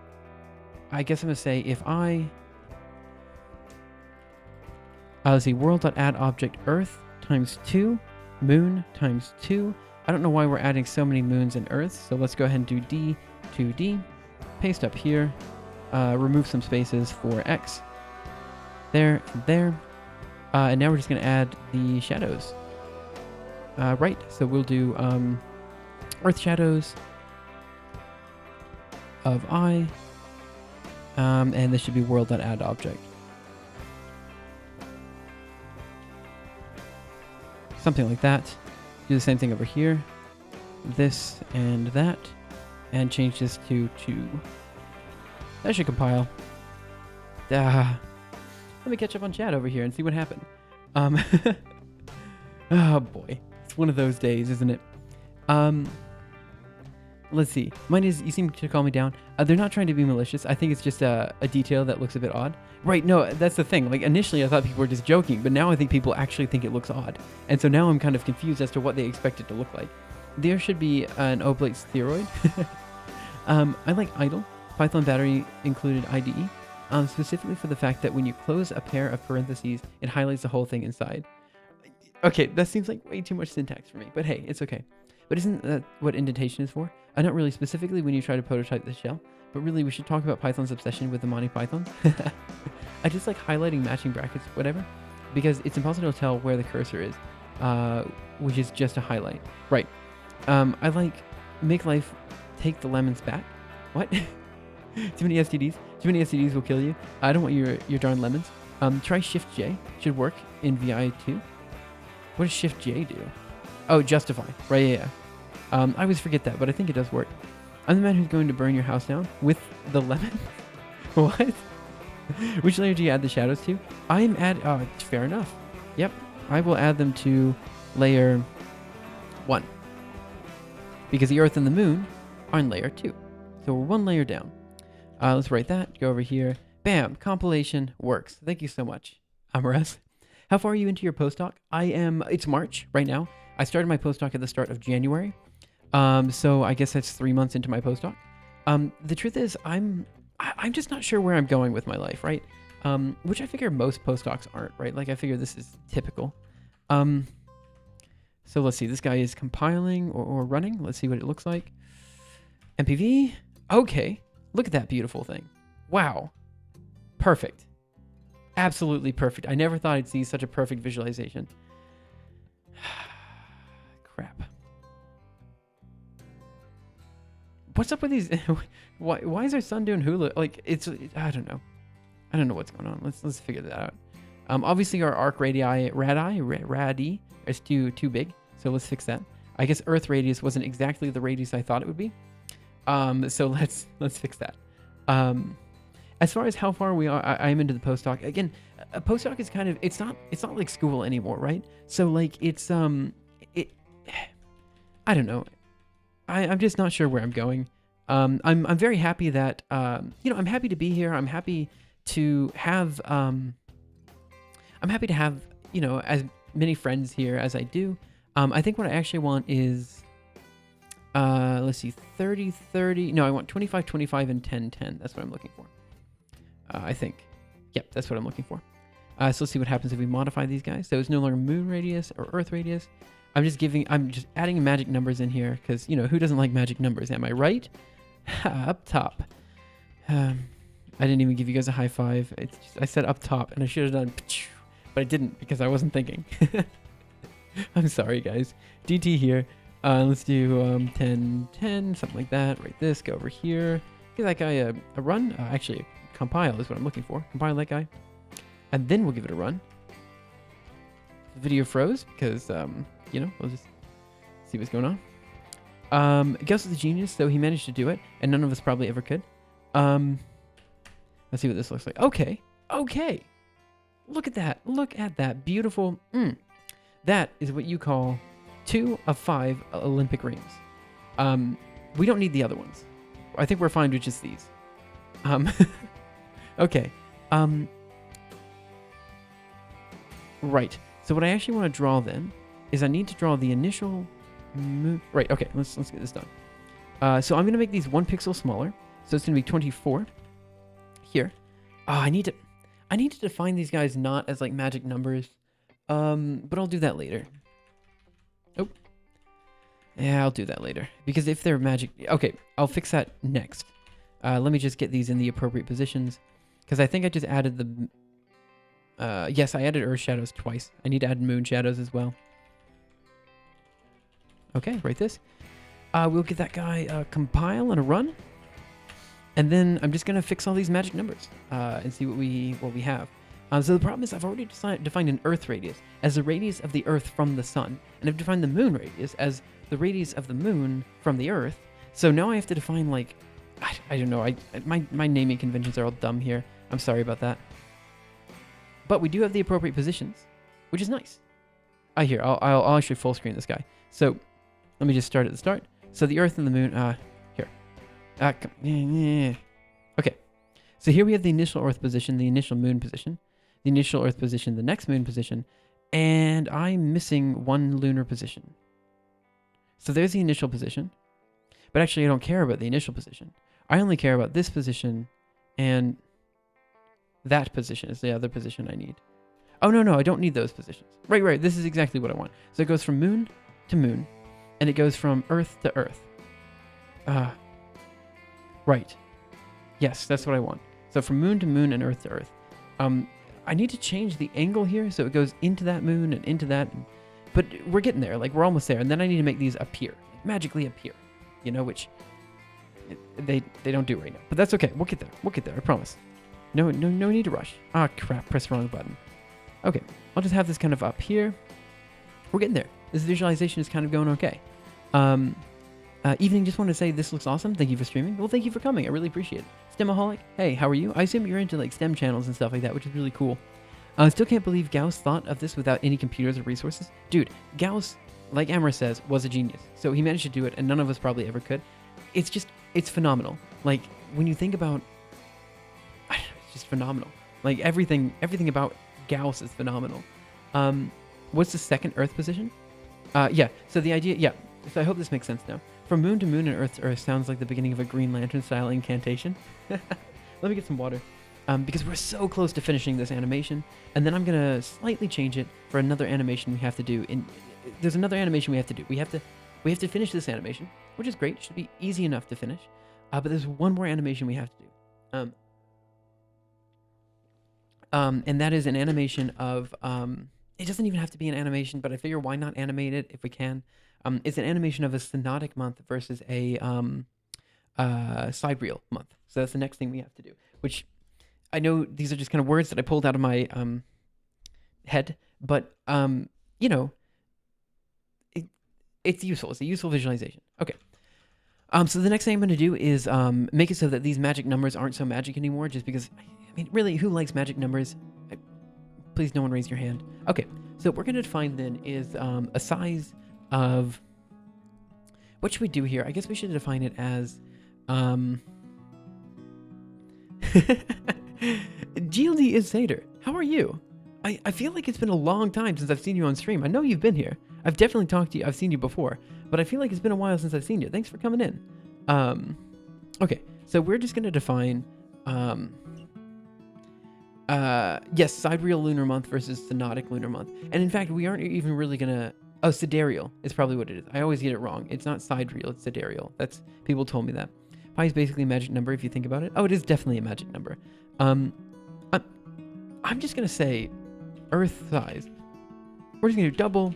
A: I guess I'm going to say if I... let's see, world.add object earth times 2, moon times 2. I don't know why we're adding so many moons and earths, so let's go ahead and do D to D. Paste up here. Remove some spaces for X. There and there. And now we're just going to add the shadows. Right, so we'll do earth shadows of I. And this should be world.add object. Something like that. Do the same thing over here. This and that. And change this to 2. That should compile. Let me catch up on chat over here and see what happened. Oh boy. It's one of those days, isn't it? Let's see. Mine is, you seem to calm me down. They're not trying to be malicious. I think it's just a detail that looks a bit odd. Right, no, that's the thing. Like, initially I thought people were just joking, but now I think people actually think it looks odd. And so now I'm kind of confused as to what they expect it to look like. There should be an oblate spheroid. I like idle. Python battery included IDE. Specifically for the fact that when you close a pair of parentheses, it highlights the whole thing inside. Okay, that seems like way too much syntax for me, but hey, it's okay. But isn't that what indentation is for? Not really specifically when you try to prototype the shell, but really we should talk about Python's obsession with the Monty Python. I just like highlighting, matching brackets, whatever, because it's impossible to tell where the cursor is, which is just a highlight. Right. I like make life take the lemons back. What? Too many STDs? Too many STDs will kill you. I don't want your darn lemons. Try Shift J. Should work in VI2. What does Shift J do? Oh, justify. Right, yeah. I always forget that, but I think it does work. I'm the man who's going to burn your house down with the lemon. What? Which layer do you add the shadows to? I'm oh, fair enough. Yep. I will add them to layer 1. Because the Earth and the Moon are in layer 2. So we're 1 layer down. Let's write that. Go over here. Bam. Compilation works. Thank you so much, Amaras. How far are you into your postdoc? It's March right now. I started my postdoc at the start of January. So I guess that's 3 months into my postdoc. The truth is I'm just not sure where I'm going with my life, right? Which I figure most postdocs aren't, right? Like I figure this is typical. So let's see, this guy is compiling or running. Let's see what it looks like. MPV. Okay. Look at that beautiful thing. Wow. Perfect. Absolutely perfect. I never thought I'd see such a perfect visualization. Crap. What's up with these? Why is our sun doing hula? Like, I don't know. I don't know what's going on. Let's figure that out. Obviously our arc radii is too big, so let's fix that. I guess Earth radius wasn't exactly the radius I thought it would be. So let's fix that. As far as how far we are, I'm into the postdoc. Again, a postdoc is kind of, it's not like school anymore, right? So like it's I don't know. I'm just not sure where I'm going. I'm very happy that I'm happy to be here. I'm happy to have as many friends here as I do. I think what I actually want is let's see, 30. No, I want 25, and 10. That's what I'm looking for. I think. Yep, that's what I'm looking for. So let's see what happens if we modify these guys. So it's no longer moon radius or Earth radius. I'm just adding magic numbers in here because, who doesn't like magic numbers? Am I right? Up top. I didn't even give you guys a high five. I said up top and I should have done, but I didn't because I wasn't thinking. I'm sorry, guys. DT here. Let's do 10, something like that. Write this, go over here. Give that guy a run. Actually, compile is what I'm looking for. Compile that guy. And then we'll give it a run. The video froze because, we'll just see what's going on. Gauss is a genius, so he managed to do it, and none of us probably ever could. Let's see what this looks like. Okay. Look at that. Look at that. Beautiful. That is what you call 2 of 5 Olympic rings. We don't need the other ones. I think we're fine with just these. Okay. Right. So what I actually want to draw then is I need to draw the initial moon. Right. Okay. Let's get this done. So I'm going to make these 1 pixel smaller. So it's going to be 24 here. I need to define these guys not as like magic numbers. But I'll do that later. Oh. Yeah, I'll do that later. Because if they're magic... Okay, I'll fix that next. Let me just get these in the appropriate positions. Because I think I just added the... yes, I added Earth shadows twice. I need to add moon shadows as well. Okay, write this. We'll give that guy a compile and a run. And then I'm just going to fix all these magic numbers and see what we have. So the problem is I've already defined an Earth radius as the radius of the Earth from the Sun. And I've defined the moon radius as the radius of the moon from the Earth. So now I have to define, like, I don't know. My naming conventions are all dumb here. I'm sorry about that. But we do have the appropriate positions, which is nice. Here, I'll actually full screen this guy. So let me just start at the start. So the Earth and the moon, here. Okay. So here we have the initial Earth position, the initial moon position, the initial Earth position, the next moon position, and I'm missing 1 lunar position. So there's the initial position. But actually, I don't care about the initial position. I only care about this position and that position is the other position I need. Oh, no, I don't need those positions. Right. This is exactly what I want. So it goes from moon to moon, and it goes from Earth to Earth. Right. Yes, that's what I want. So from moon to moon and Earth to Earth. I need to change the angle here so it goes into that moon and into that. But we're getting there. Like, we're almost there. And then I need to make these appear. Magically appear. Which they don't do right now. But that's okay. We'll get there. I promise. No need to rush. Crap. Press the wrong button. Okay. I'll just have this kind of up here. We're getting there. This visualization is kind of going okay. Evening, just want to say this looks awesome. Thank you for streaming. Well, thank you for coming. I really appreciate it. Stemaholic, hey, how are you? I assume you're into like STEM channels and stuff like that, which is really cool. I still can't believe Gauss thought of this without any computers or resources. Dude, Gauss, like Amra says, was a genius. So he managed to do it, and none of us probably ever could. It's phenomenal. Like, when you think about, I don't know, it's just phenomenal. Like, everything about Gauss is phenomenal. What's the second Earth position? Yeah, so the idea, yeah. So I hope this makes sense now. From moon to moon and Earth to Earth sounds like the beginning of a Green Lantern style incantation. Let me get some water. Because we're so close to finishing this animation. And then I'm going to slightly change it for another animation we have to do. There's another animation we have to do. We have to finish this animation. which is great. Should be easy enough to finish. But there's one more animation we have to do. And that is an animation of, it doesn't even have to be an animation, but I figure why not animate it if we can. It's an animation of a synodic month versus a sidereal month. So that's the next thing we have to do, which I know these are just kind of words that I pulled out of my head, but, you know, it's useful. It's a useful visualization. Okay. So the next thing I'm going to do is make it so that these magic numbers aren't so magic anymore, just because, I mean, really, who likes magic numbers? Please, no one raise your hand. Okay, so what we're going to define then is a size of, what should we do here? I guess we should define it as, GLD is Seder. How are you? I feel like it's been a long time since I've seen you on stream. I know you've been here. I've definitely talked to you. I've seen you before, but I feel like it's been a while since I've seen you. Thanks for coming in. Okay, so we're just going to define, yes, sidereal lunar month versus synodic lunar month. And in fact, we aren't even really going to, oh, sidereal is probably what it is. I always get it wrong. It's not sidereal, it's sidereal. That's, people told me that. Pi is basically a magic number if you think about it. Oh, it is definitely a magic number. I'm just going to say Earth size. We're just going to do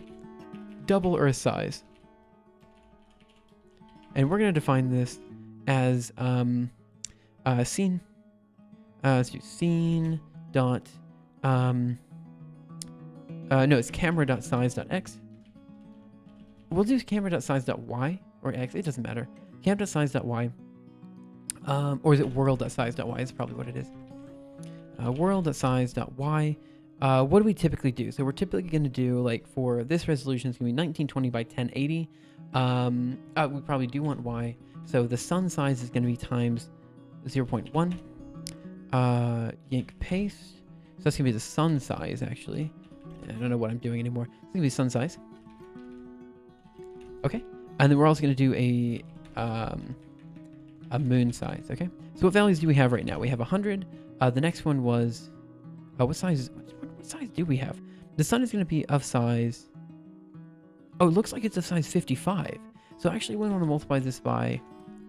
A: double Earth size. And we're going to define this as scene. Let's do scene dot, no, it's camera.size.x. We'll do camera.size.y or x. It doesn't matter. Cam.size.y. Or is it world.size.y? Is probably what it is. World.size.y. What do we typically do? So we're typically going to do, like, for this resolution, it's going to be 1920 by 1080. We probably do want y. So the sun size is going to be times 0.1. Yank paste. So that's going to be the sun size, actually. I don't know what I'm doing anymore. It's going to be sun size. Okay. And then we're also going to do a moon size, okay? So what values do we have right now? We have 100. The next one was... what size do we have? The sun is going to be of size... Oh, it looks like it's of size 55. So actually we want to multiply this by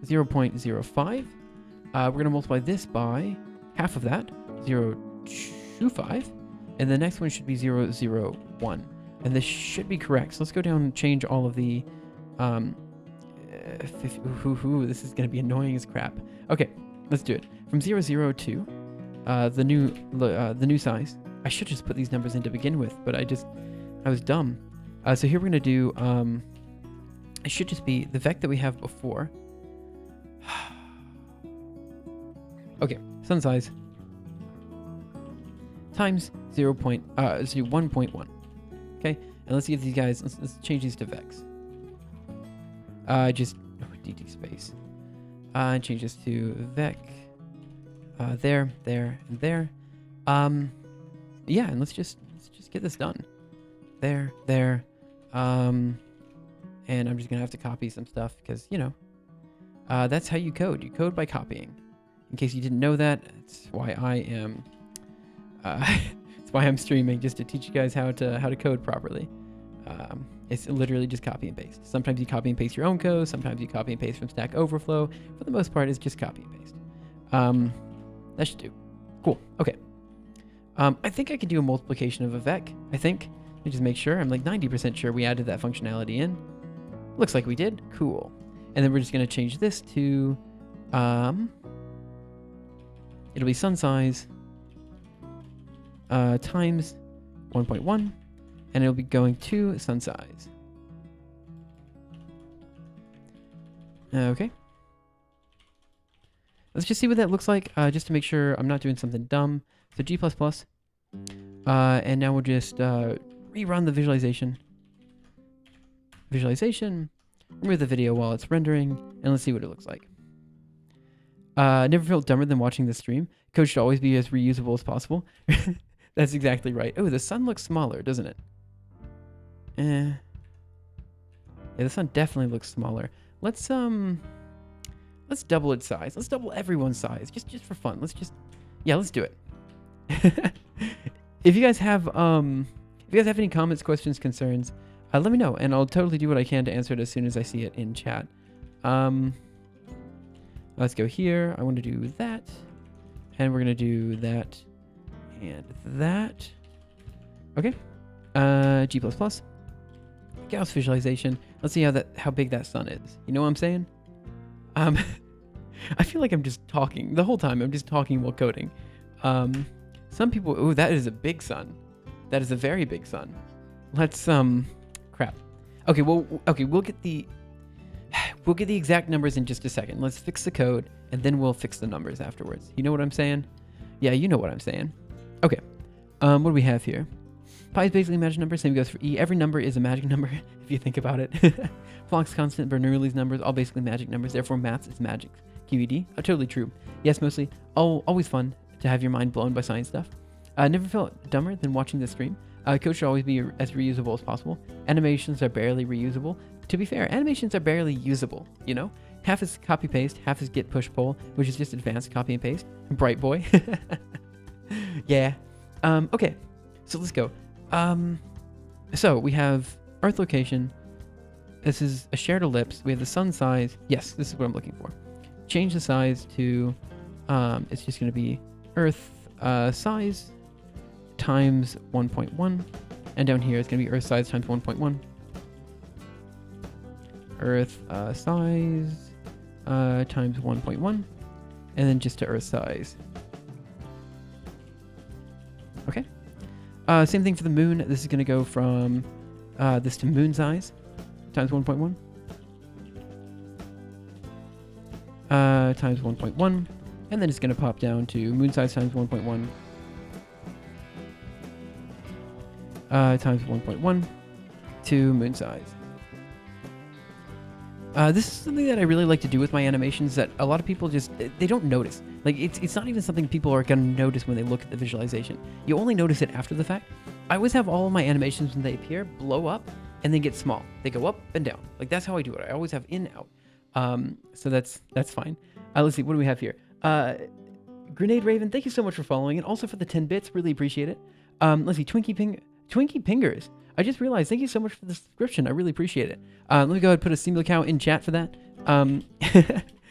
A: 0.05. We're going to multiply this by half of that, 0.25. And the next one should be 0.01. And this should be correct. So let's go down and change all of the... this is going to be annoying as crap. Okay, let's do it. From 0.02, the new size. I should just put these numbers in to begin with, but I was dumb. So here we're going to do, it should just be the vec that we have before. Okay, sun size times 1.1. Okay, and let's give these guys, let's change these to vecs. DT space. Change this to vec. There, and there. Yeah, and let's just get this done. There. And I'm just gonna have to copy some stuff because, you know, that's how you code. You code by copying. In case you didn't know that, it's why I am. It's why I'm streaming, just to teach you guys how to code properly. It's literally just copy and paste. Sometimes you copy and paste your own code. Sometimes you copy and paste from Stack Overflow. For the most part, it's just copy and paste. That should do. Cool. Okay. I think I could do a multiplication of a vec. I think. Let me just make sure. I'm like 90% sure we added that functionality in. Looks like we did. Cool. And then we're just going to change this to... it'll be sun size times 1.1. And it'll be going to sun size. Okay. Let's just see what that looks like, just to make sure I'm not doing something dumb. So G++. And now we'll just rerun the visualization. Remove the video while it's rendering, and let's see what it looks like. Never felt dumber than watching this stream. Code should always be as reusable as possible. That's exactly right. Oh, the sun looks smaller, doesn't it? Yeah, the sun definitely looks smaller. Let's double its size. Let's double everyone's size, just for fun. Let's do it. If you guys have any comments, questions, concerns, let me know, and I'll totally do what I can to answer it as soon as I see it in chat. Let's go here. I want to do that. And we're going to do that and that. Okay. G++. Gauss visualization. Let's see how big that sun is. You know what I'm saying? I feel like I'm just talking the whole time. I'm just talking while coding. Some people, oh, that is a big sun. That is a very big sun. Let's, crap. Okay, well, okay, we'll get the exact numbers in just a second. Let's fix the code, and then we'll fix the numbers afterwards. You know what I'm saying? Yeah, you know what I'm saying. Okay, what do we have here? Pi is basically a magic number. Same goes for E. Every number is a magic number, if you think about it. Planck's constant, Bernoulli's numbers, all basically magic numbers. Therefore, maths is magic. QED? Oh, totally true. Yes, mostly. Always fun to have your mind blown by science stuff. Never felt dumber than watching this stream. Code should always be as reusable as possible. Animations are barely reusable. To be fair, animations are barely usable, you know? Half is copy paste, half is git push pull, which is just advanced copy and paste. Bright boy. Yeah. Okay. So let's go. So we have Earth location. This is a shared ellipse. We have the sun size. Yes, this is what I'm looking for. Change the size to, it's just going to be Earth size times 1.1. And down here it's going to be Earth size times 1.1. Earth size times 1.1. And then just to Earth size. Okay. Same thing for the moon. This is going to go from this to moon size times 1.1. Times 1.1. And then it's going to pop down to moon size times 1.1. Times 1.1 to moon size. This is something that I really like to do with my animations that a lot of people just, they don't notice. Like, it's not even something people are going to notice when they look at the visualization. You only notice it after the fact. I always have all of my animations when they appear blow up and then get small. They go up and down. Like, that's how I do it. I always have in, out. So that's fine. Let's see, what do we have here? Grenade Raven, thank you so much for following and also for the 10 bits. Really appreciate it. Let's see, Twinkie Pingers. I just realized, thank you so much for the subscription. I really appreciate it. Let me go ahead and put a Steam account in chat for that.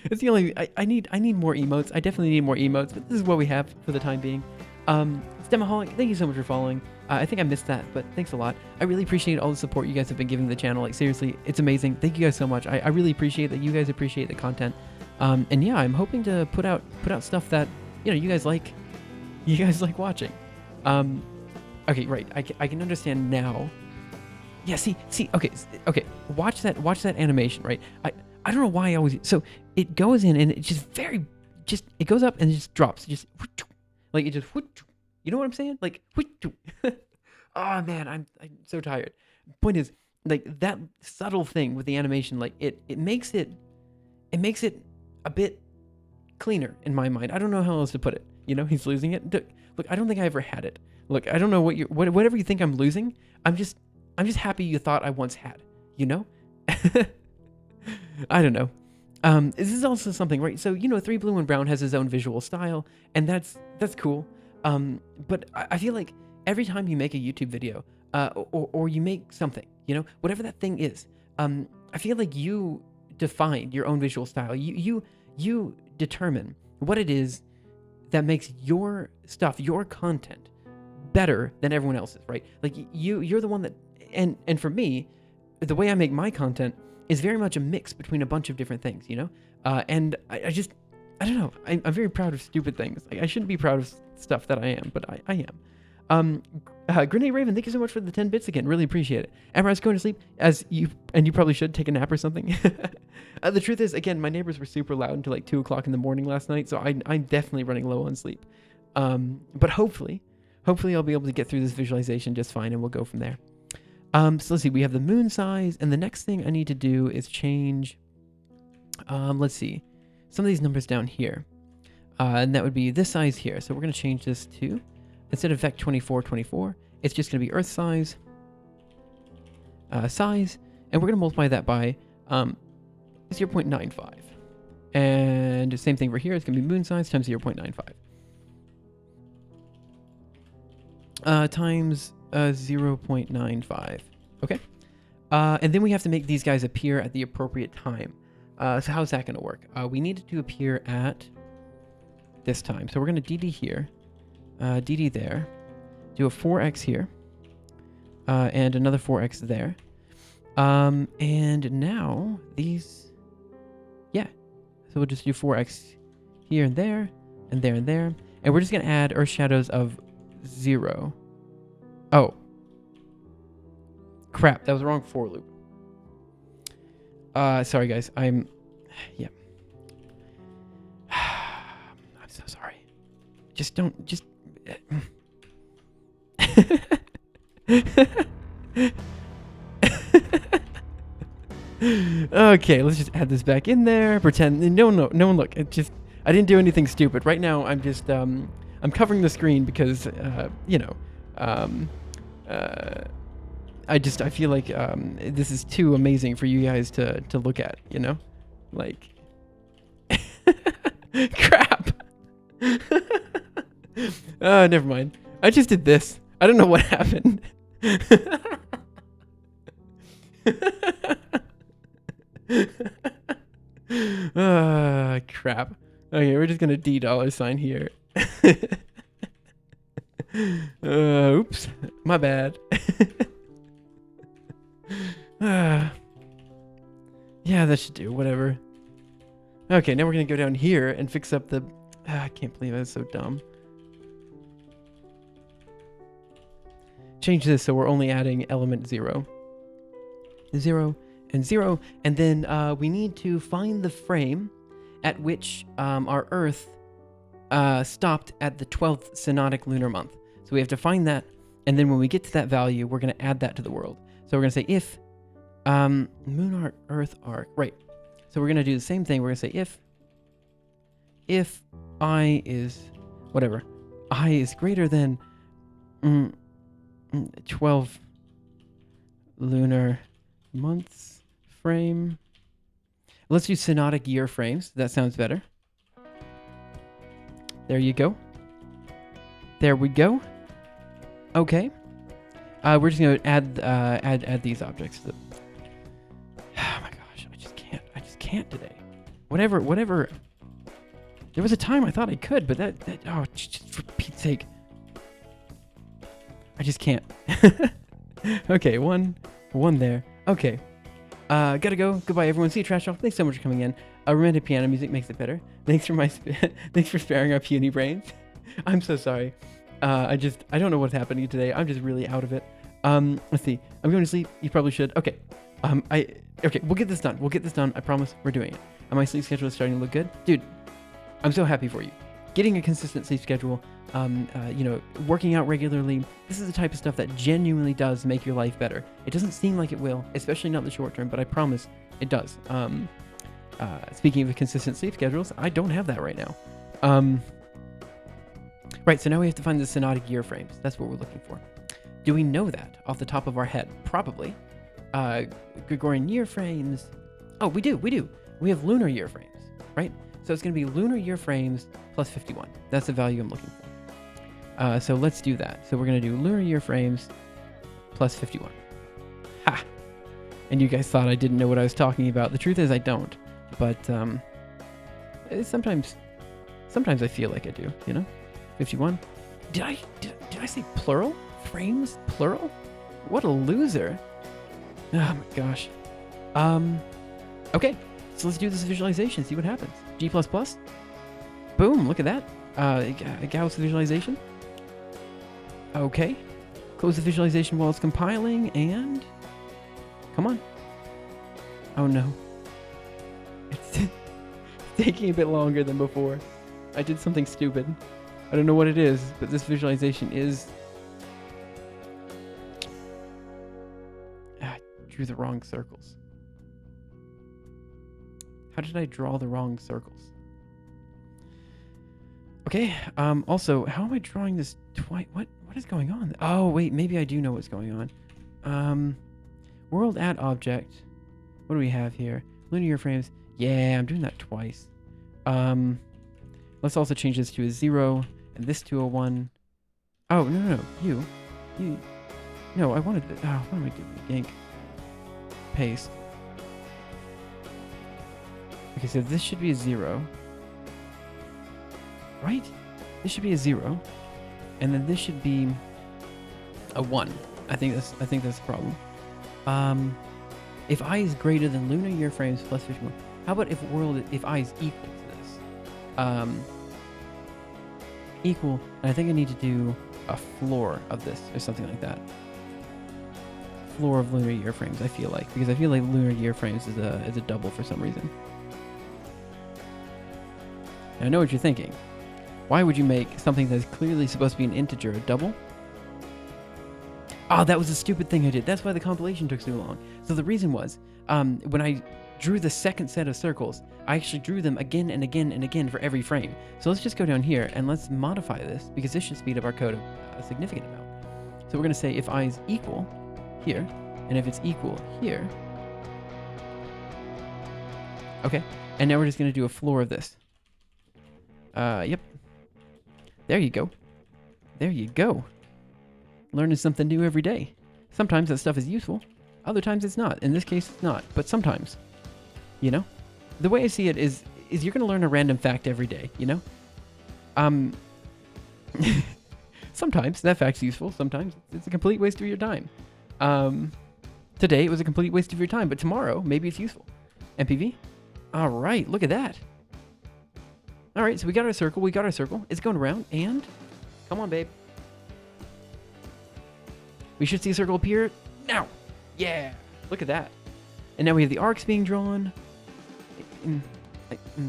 A: It's the only, I need more emotes. I definitely need more emotes, but this is what we have for the time being. Stemaholic, thank you so much for following. I think I missed that, but thanks a lot. I really appreciate all the support you guys have been giving the channel. Like, seriously, it's amazing. Thank you guys so much. I really appreciate that you guys appreciate the content. And yeah, I'm hoping to put out stuff that, you know, you guys like watching. Okay, right. I can understand now. Yeah, see. Okay. Watch that animation, right? I don't know why I always. So it goes in and it it goes up and it just drops. Just like it just. You know what I'm saying? Like. Oh man, I'm so tired. Point is, like, that subtle thing with the animation, like it makes it a bit cleaner in my mind. I don't know how else to put it. You know, he's losing it. Look, I don't think I ever had it. Look, I don't know whatever you think I'm losing. I'm just happy you thought I once had, you know? I don't know. This is also something, right? So, you know, 3 Blue and Brown has his own visual style, and that's cool. But I feel like every time you make a YouTube video, or you make something, you know, whatever that thing is, I feel like you define your own visual style. You determine what it is that makes your stuff, your content, better than everyone else's, right? Like, you're the one that, and for me, the way I make my content is very much a mix between a bunch of different things, you know? And I don't know. I'm very proud of stupid things. Like, I shouldn't be proud of stuff that I am, but I am. Grenade Raven, thank you so much for the 10 bits again. Really appreciate it. Amara's going to sleep, you probably should take a nap or something. The truth is, again, my neighbors were super loud until like 2 o'clock in the morning last night, so I'm definitely running low on sleep. But hopefully I'll be able to get through this visualization just fine, and we'll go from there. So let's see, we have the moon size, and the next thing I need to do is change, let's see, some of these numbers down here. And that would be this size here. So we're going to change this to, instead of vec 2424, it's just going to be Earth size, and we're going to multiply that by 0.95. And the same thing for here, it's going to be moon size times 0.95. Times 0.95. Okay. And then we have to make these guys appear at the appropriate time. So how's that going to work? We need it to appear at this time. So we're going to DD here, DD there, do a 4x here, and another 4x there. And now these, yeah. So we'll just do 4x here and there, and there and there. And we're just going to add earth shadows of 0. Oh. Crap, that was the wrong for loop. Sorry guys, yeah. I'm so sorry. Just don't, Okay, let's just add this back in there. Pretend no one look. It just I didn't do anything stupid. Right now I'm just I'm covering the screen because I feel like this is too amazing for you guys to look at, you know? Like crap. Never mind. I just did this. I don't know what happened. Crap. Okay, we're just gonna $$ here. Oops. My bad. Yeah, that should do. Whatever. Okay, now we're gonna go down here and fix up the... I can't believe that's so dumb. Change this so we're only adding element 0. 0 and 0. And then we need to find the frame at which our Earth stopped at the 12th synodic lunar month. So we have to find that, and then when we get to that value, we're going to add that to the world. So we're going to say if moon arc, Earth arc, right. So we're going to do the same thing. We're going to say if I is, whatever, I is greater than 12 lunar months frame. Let's do synodic year frames. That sounds better. There you go. There we go. Okay. We're just gonna add these objects. Oh my gosh, I just can't today. Whatever. There was a time I thought I could, but that oh, just for Pete's sake. I just can't. Okay, one there. Okay. Gotta go. Goodbye, everyone. See you, Trash Off. Thanks so much for coming in. Romantic piano music makes it better. Thanks for sparing our puny brains. I'm so sorry. I don't know what's happening today. I'm just really out of it. Let's see. I'm going to sleep. You probably should. Okay. Okay. We'll get this done. I promise. We're doing it. My sleep schedule is starting to look good, dude. I'm so happy for you. Getting a consistent sleep schedule, working out regularly. This is the type of stuff that genuinely does make your life better. It doesn't seem like it will, especially not in the short term, but I promise it does. Speaking of consistent sleep schedules, I don't have that right now. Right, so now we have to find the synodic year frames. That's what we're looking for. Do we know that off the top of our head? Probably. Gregorian year frames. Oh, we do. We have lunar year frames, right? So it's going to be lunar year frames plus 51. That's the value I'm looking for. So let's do that. So we're going to do lunar year frames plus 51. Ha! And you guys thought I didn't know what I was talking about. The truth is I don't. But sometimes I feel like I do, you know? 51. Did I say plural? Frames plural? What a loser. Oh my gosh. Okay. So let's do this visualization, see what happens. G++. Boom, look at that. Gauss visualization. Okay. Close the visualization while it's compiling, and... Come on. Oh no. It's taking a bit longer than before. I did something stupid. I don't know what it is, but this visualization is... I drew the wrong circles. How did I draw the wrong circles? Okay, also, how am I drawing this twice? What is going on? Oh, wait, maybe I do know what's going on. World at object. What do we have here? Linear frames. Yeah, I'm doing that twice. Let's also change this to a 0 and this to a 1. Oh, no. You. No, I wanted to... Oh, what am I doing? Yank. Paste. Okay, so this should be a 0. Right? This should be a 0. And then this should be a 1. I think that's the problem. If I is greater than lunar year frames plus 51, how about if I is equal to this? Equal, and I think I need to do a floor of this or something like that. Floor of lunar year frames, I feel like, because I feel like lunar year frames is a double for some reason. Now, I know what you're thinking. Why would you make something that's clearly supposed to be an integer a double? Oh, that was a stupid thing I did. That's why the compilation took so long. So the reason was, when I drew the second set of circles, I actually drew them again and again and again for every frame. So let's just go down here and let's modify this, because this should speed up our code a significant amount. So we're going to say if I is equal here, and if it's equal here. Okay, and now we're just going to do a floor of this. Yep. There you go. There you go. Learning something new every day. Sometimes that stuff is useful. Other times it's not. In this case, it's not. But sometimes, you know? The way I see it is you're going to learn a random fact every day, you know? Sometimes that fact's useful. Sometimes it's a complete waste of your time. Today it was a complete waste of your time, but tomorrow maybe it's useful. MPV? All right, look at that. All right, so we got our circle. It's going around, and come on, babe. We should see a circle appear now. Yeah, look at that. And now we have the arcs being drawn.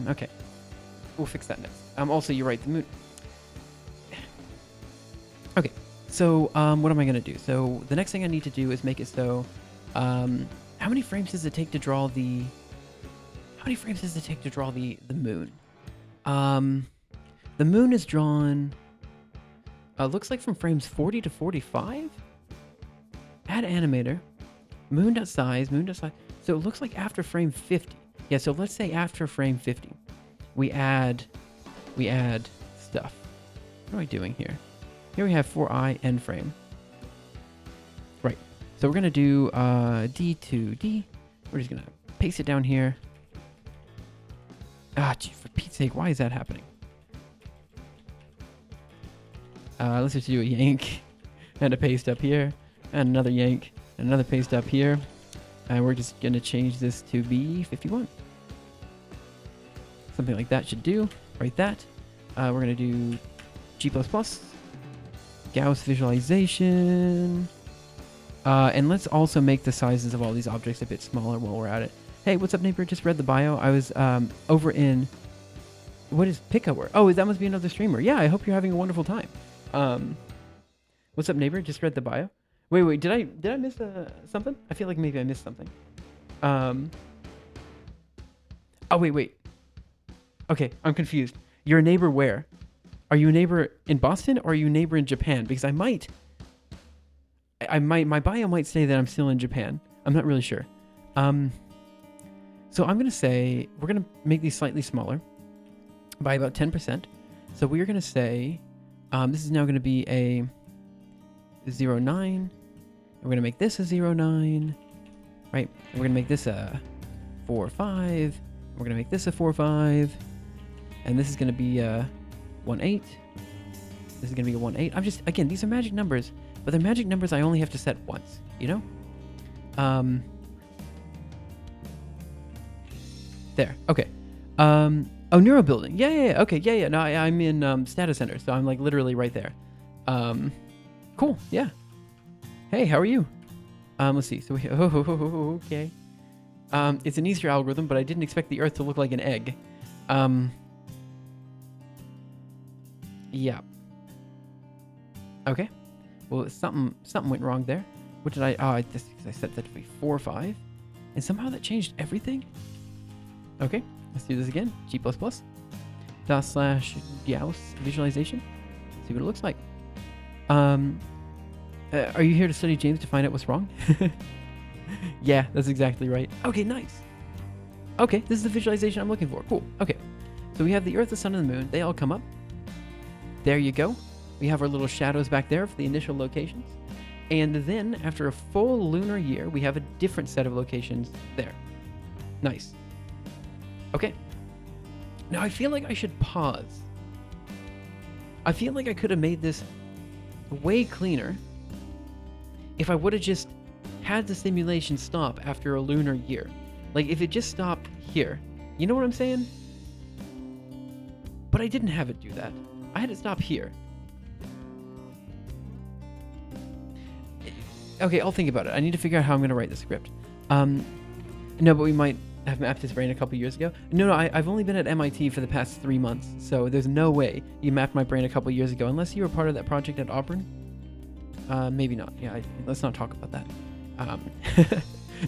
A: Okay, we'll fix that next. Also, you're right, the moon. Okay, so what am I gonna do? So the next thing I need to do is make it so. How many frames does it take to draw the? How many frames does it take to draw the moon? The moon is drawn. Looks like from frames 40 to 45. Add animator, moon.size. So it looks like after frame 50. Yeah, so let's say after frame 50, we add stuff. What am I doing here? Here we have 4i end frame. Right. So we're gonna do D2D. We're just gonna paste it down here. Ah, gee, for Pete's sake, why is that happening? Let's just do a yank and a paste up here. And another yank, and another paste up here. And we're just going to change this to be 51. Something like that should do. Write that. We're going to do G++, Gauss visualization. And let's also make the sizes of all these objects a bit smaller while we're at it. Hey, what's up, neighbor? Just read the bio. I was over in... What is Pickover? Oh, that must be another streamer. Yeah, I hope you're having a wonderful time. What's up, neighbor? Just read the bio. Wait, did I miss something? I feel like maybe I missed something. Oh, wait. Okay, I'm confused. You're a neighbor where? Are you a neighbor in Boston or are you a neighbor in Japan? Because I might, my bio might say that I'm still in Japan. I'm not really sure. So I'm going to say, we're going to make these slightly smaller by about 10%. So we're going to say, this is now going to be a 0.9. We're going to make this a 0.9, right? We're going to make this a 4.5. We're going to make this a 4.5. And this is going to be a 1.8. This is going to be a 1.8. I'm just, again, these are magic numbers, but they're magic numbers I only have to set once, you know? There, okay. Oh, neuro building. Yeah. Okay, yeah. No, I'm in status center, so I'm like literally right there. Cool, yeah. Hey, how are you? Let's see. So we okay. It's an Easter algorithm, but I didn't expect the Earth to look like an egg. Yeah. Okay. Well, something went wrong there. What did I? Oh, I set that to be 4.5, and somehow that changed everything. Okay. Let's do this again. G++ / Gauss visualization. See what it looks like. Are you here to study James to find out what's wrong? Yeah, that's exactly right. Okay, nice. Okay, this is the visualization I'm looking for. Cool. Okay, so we have the Earth, the Sun, and the Moon. They all come up. There you go. We have our little shadows back there for the initial locations. And then, after a full lunar year, we have a different set of locations there. Nice. Okay. Now I feel like I should pause. I feel like I could have made this way cleaner if I would have just had the simulation stop after a lunar year. Like, if it just stopped here. You know what I'm saying? But I didn't have it do that. I had it stop here. Okay, I'll think about it. I need to figure out how I'm going to write the script. No, but we might have mapped his brain a couple years ago. No, I've only been at MIT for the past 3 months, so there's no way you mapped my brain a couple years ago, unless you were part of that project at Auburn. Maybe not. Yeah, let's not talk about that.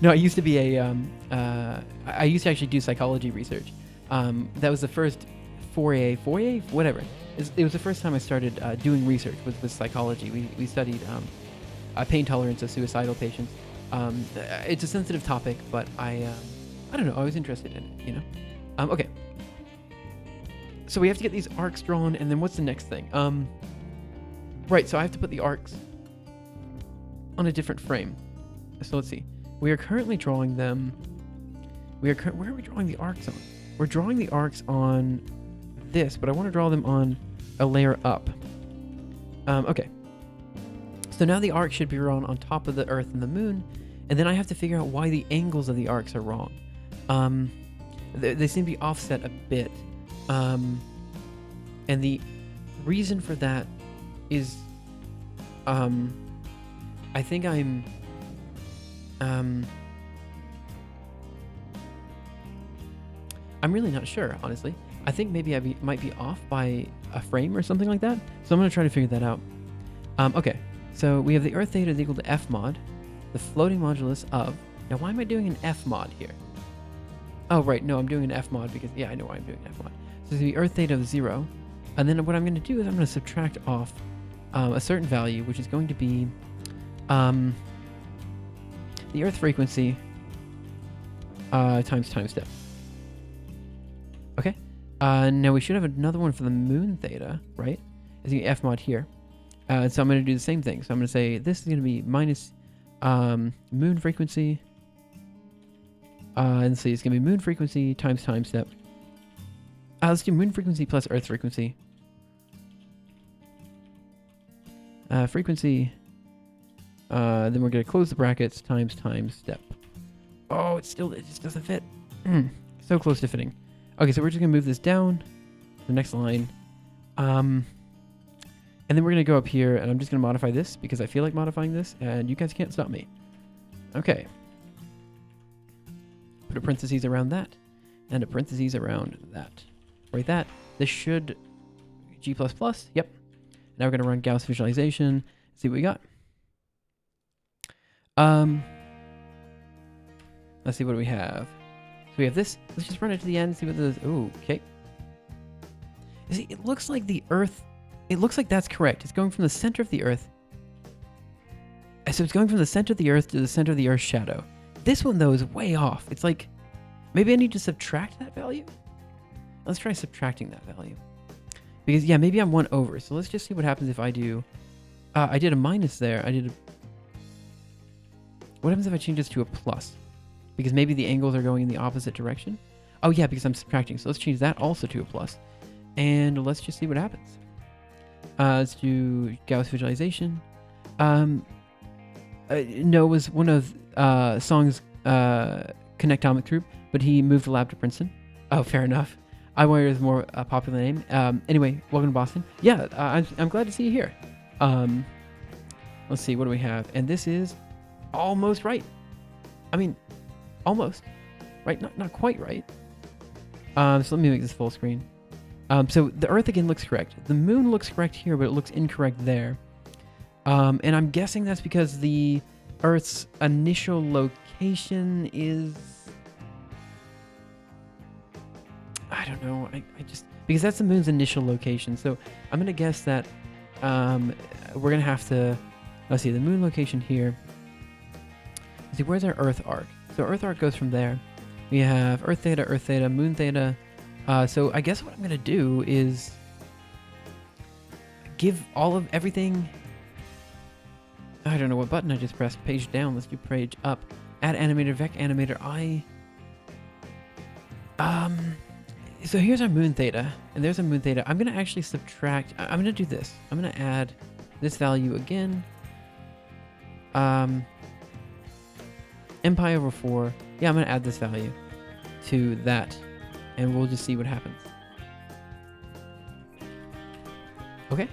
A: No, I used to be I used to actually do psychology research. That was the first foray, whatever. It was the first time I started doing research with psychology. We studied pain tolerance of suicidal patients. It's a sensitive topic, but I don't know. I was interested in it, you know. Okay. So we have to get these arcs drawn, and then what's the next thing? Right. So I have to put the arcs on a different frame. So let's see. We are currently drawing them. Where are we drawing the arcs on? We're drawing the arcs on this, but I want to draw them on a layer up. Okay. So now the arc should be drawn on top of the Earth and the Moon, and then I have to figure out why the angles of the arcs are wrong. They seem to be offset a bit, and the reason for that is, I think I'm really not sure, honestly. I think maybe I might be off by a frame or something like that. So I'm going to try to figure that out. Okay, so we have the Earth theta is equal to F mod, the floating modulus of... Now, why am I doing an F mod here? Oh, right, no, I'm doing an F mod because... Yeah, I know why I'm doing an F mod. So the Earth theta of 0. And then what I'm going to do is I'm going to subtract off a certain value, which is going to be the Earth frequency times time step. Okay. Now we should have another one for the moon theta, right? Is the F mod here. So I'm going to do the same thing. So I'm going to say this is going to be minus moon frequency. And so it's going to be moon frequency times time step. Let's do moon frequency plus Earth frequency. Frequency. Then we're going to close the brackets times time step. Oh, it just doesn't fit. So close to fitting. Okay, so we're just going to move this down to the next line. And then we're going to go up here, and I'm just going to modify this because I feel like modifying this, and you guys can't stop me. Okay. Put a parentheses around that, and a parentheses around that. Right, that. This should... G++. Yep. Now we're going to run Gauss visualization. See what we got. Let's see what do we have. So we have this. Let's just run it to the end. See what this. Oh, okay. You see, it looks like the Earth. It looks like that's correct. It's going from the center of the Earth. So it's going from the center of the Earth to the center of the Earth's shadow. This one though is way off. It's like maybe I need to subtract that value. Let's try subtracting that value. Because yeah, maybe I'm 1 over. So let's just see what happens if I do. I did a minus there. What happens if I change this to a plus? Because maybe the angles are going in the opposite direction. Oh yeah, because I'm subtracting. So let's change that also to a plus. And let's just see what happens. Let's do Gauss visualization. No, it was one of Song's Connectomic troupe, but he moved the lab to Princeton. Oh, fair enough. iWire is a more popular name. Anyway, welcome to Boston. Yeah, I'm glad to see you here. Let's see, what do we have? And this is almost right. I mean, almost. Right? Not quite right. So let me make this full screen. So the Earth again looks correct. The Moon looks correct here, but it looks incorrect there. And I'm guessing that's because the Earth's initial location is... I don't know. I just... Because that's the Moon's initial location. So I'm going to guess that we're going to have to... Let's see, the Moon location here. Let's see, where's our Earth arc? So Earth arc goes from there. We have Earth theta, Moon theta. So I guess what I'm going to do is give all of everything... I don't know what button I just pressed. Page down. Let's do page up. Add animator, vec animator, So here's our moon theta, and there's our moon theta. I'm going to actually subtract. I'm going to do this. I'm going to add this value again. M pi over 4. Yeah, I'm going to add this value to that, and we'll just see what happens. Okay.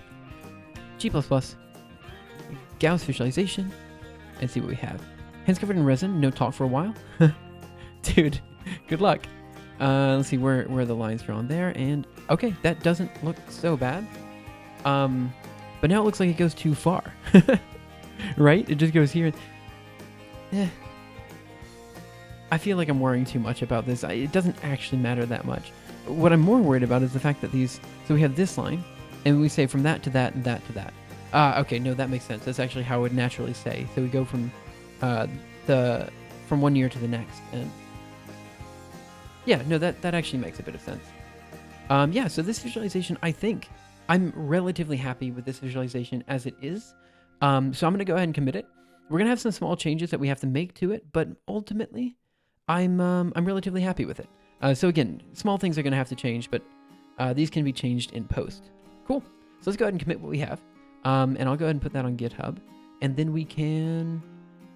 A: G++. Gauss visualization, and see what we have. Hands covered in resin, no talk for a while. Dude, good luck. Let's see where the lines are on there, and okay, that doesn't look so bad. But now it looks like it goes too far. Right? It just goes here. I feel like I'm worrying too much about this. It doesn't actually matter that much. What I'm more worried about is the fact that these... So we have this line, and we say from that to that and that to that. Okay, no, that makes sense. That's actually how it would naturally say. So we go from from one year to the next, and yeah, no, that actually makes a bit of sense. Yeah, so this visualization, I think I'm relatively happy with this visualization as it is. So I'm going to go ahead and commit it. We're going to have some small changes that we have to make to it, but ultimately, I'm relatively happy with it. So again, small things are going to have to change, but these can be changed in post. Cool. So let's go ahead and commit what we have. And I'll go ahead and put that on GitHub, and then we can,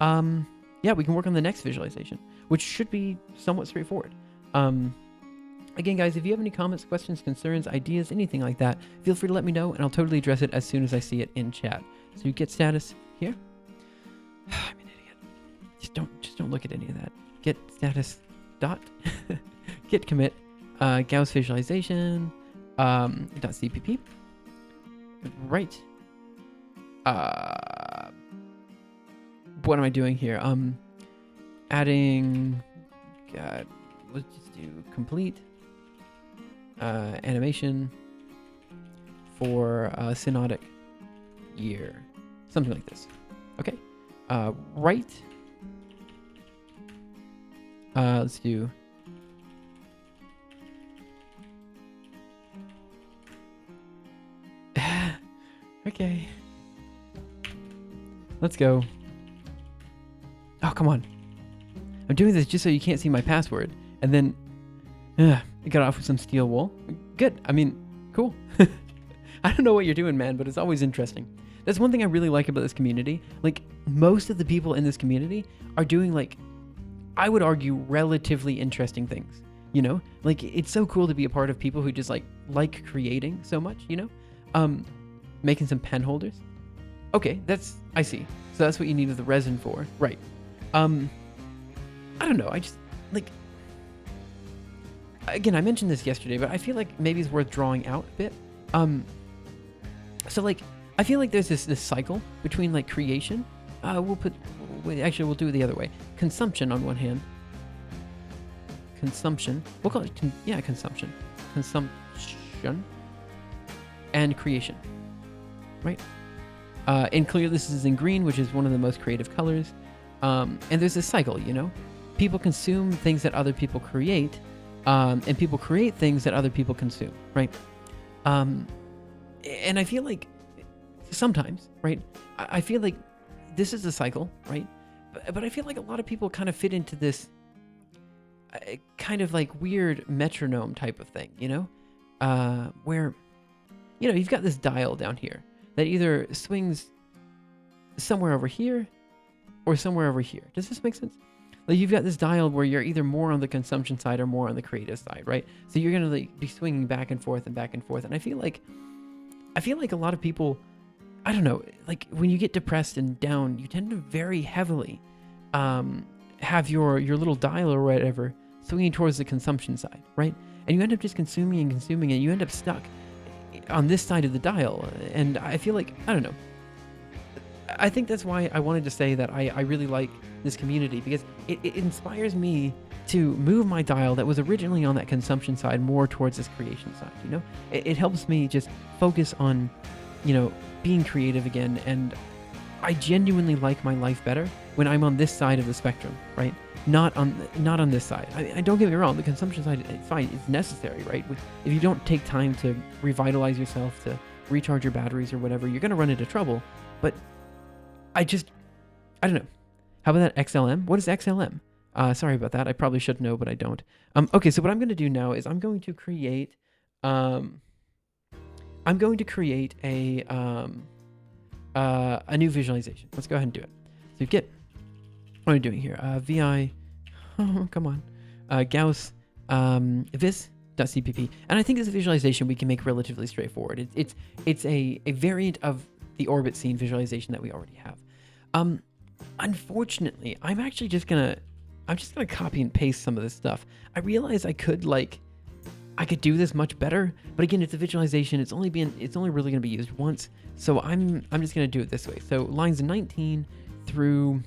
A: yeah, we can work on the next visualization, which should be somewhat straightforward. Again, guys, if you have any comments, questions, concerns, ideas, anything like that, feel free to let me know, and I'll totally address it as soon as I see it in chat. So you get status here. I'm an idiot. Just don't look at any of that. Get status dot git commit Gauss visualization dot cpp. Right. What am I doing here? Adding. God, let's just do complete animation for synodic year, something like this. Okay. Right. Let's do. Okay. Let's go. Oh, come on. I'm doing this just so you can't see my password. And then I got off with some steel wool. Good. I mean, cool. I don't know what you're doing, man, but it's always interesting. That's one thing I really like about this community. Like, most of the people in this community are doing, like, I would argue, relatively interesting things. You know? Like, it's so cool to be a part of people who just, like creating so much, you know? Making some pen holders. Okay, I see. So that's what you needed the resin for. Right. I don't know. I just, like, again, I mentioned this yesterday, but I feel like maybe it's worth drawing out a bit. So, like, I feel like there's this cycle between, like, creation. We'll do it the other way. Consumption on one hand. Consumption. We'll call it, consumption. Consumption. And creation. Right? And clearly this is in green, which is one of the most creative colors. And there's this cycle, you know? People consume things that other people create, and people create things that other people consume, right? And I feel like sometimes, right? I feel like this is a cycle, right? But I feel like a lot of people kind of fit into this kind of like weird metronome type of thing, you know? Where, you know, you've got this dial down here that either swings somewhere over here or somewhere over here. Does this make sense? Like, you've got this dial where you're either more on the consumption side or more on the creative side, right? So you're gonna, like, be swinging back and forth and back and forth. And I feel like a lot of people, I don't know, like, when you get depressed and down, you tend to very heavily have your little dial or whatever swinging towards the consumption side, right? And you end up just consuming and consuming, and you end up stuck on this side of the dial. And I feel like, I don't know, I think that's why I wanted to say that I really like this community, because it inspires me to move my dial that was originally on that consumption side more towards this creation side, you know? It helps me just focus on, you know, being creative again, and I genuinely like my life better when I'm on this side of the spectrum, right? Not on this side. I don't get me wrong, the consumption side, it's fine, it's necessary, right? If you don't take time to revitalize yourself, to recharge your batteries or whatever, you're going to run into trouble. But I don't know. How about that XLM? What is XLM? Sorry about that. I probably should know, but I don't. Okay, so what I'm going to do now is I'm going to create a new visualization. Let's go ahead and do it. So get, what are we doing here? Vi, oh, come on, Gauss vis.cpp, and I think this visualization we can make relatively straightforward. It's a variant of the orbit scene visualization that we already have. Unfortunately, I'm just gonna copy and paste some of this stuff. I realize I could do this much better, but again, it's a visualization. It's only really gonna be used once, so I'm just gonna do it this way. So lines 19 through,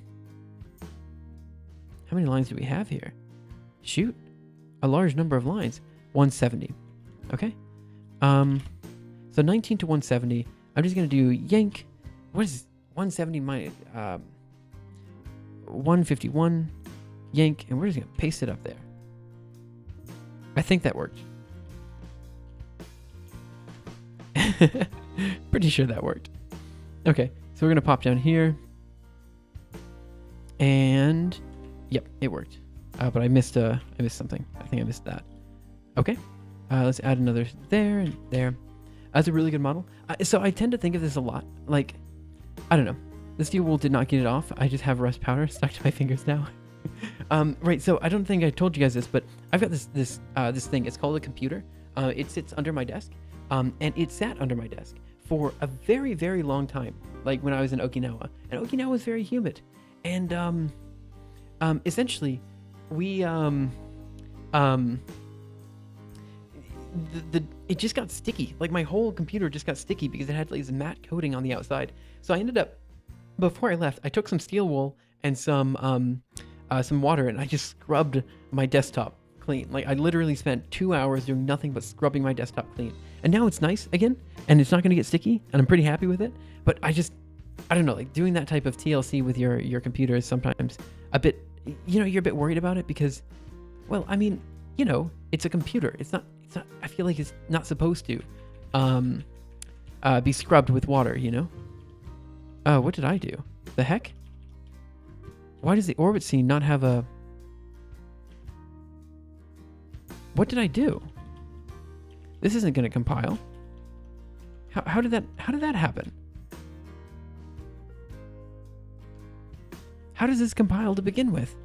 A: how many lines do we have here? Shoot, a large number of lines. 170. Okay. So 19 to 170. I'm just gonna do yank. What is 170 minus 151? Yank, and we're just gonna paste it up there. I think that worked. Pretty sure that worked. Okay, so we're gonna pop down here, and yep, it worked. But I missed something. I think I missed that. Okay, let's add another there and there. That's a really good model. So I tend to think of this a lot. Like, I don't know. The steel wool did not get it off. I just have rust powder stuck to my fingers now. Right, so I don't think I told you guys this, but I've got this thing. It's called a computer. It sits under my desk, and it sat under my desk for a very, very long time, like when I was in Okinawa. And Okinawa was very humid. And essentially, we it just got sticky. Like my whole computer just got sticky because it had like this matte coating on the outside. So I ended up, before I left, I took some steel wool and some water, and I just scrubbed my desktop clean. Like I literally spent 2 hours doing nothing but scrubbing my desktop clean. And now it's nice again, and it's not going to get sticky, and I'm pretty happy with it. But I don't know, like doing that type of TLC with your computer is sometimes a bit, you're a bit worried about it because, well, I mean, it's a computer. It's not, I feel like it's not supposed to be scrubbed with water, what did I do? The heck? Why does the orbit scene not have a... What did I do? This isn't going to compile. How did that happen? How does this compile to begin with?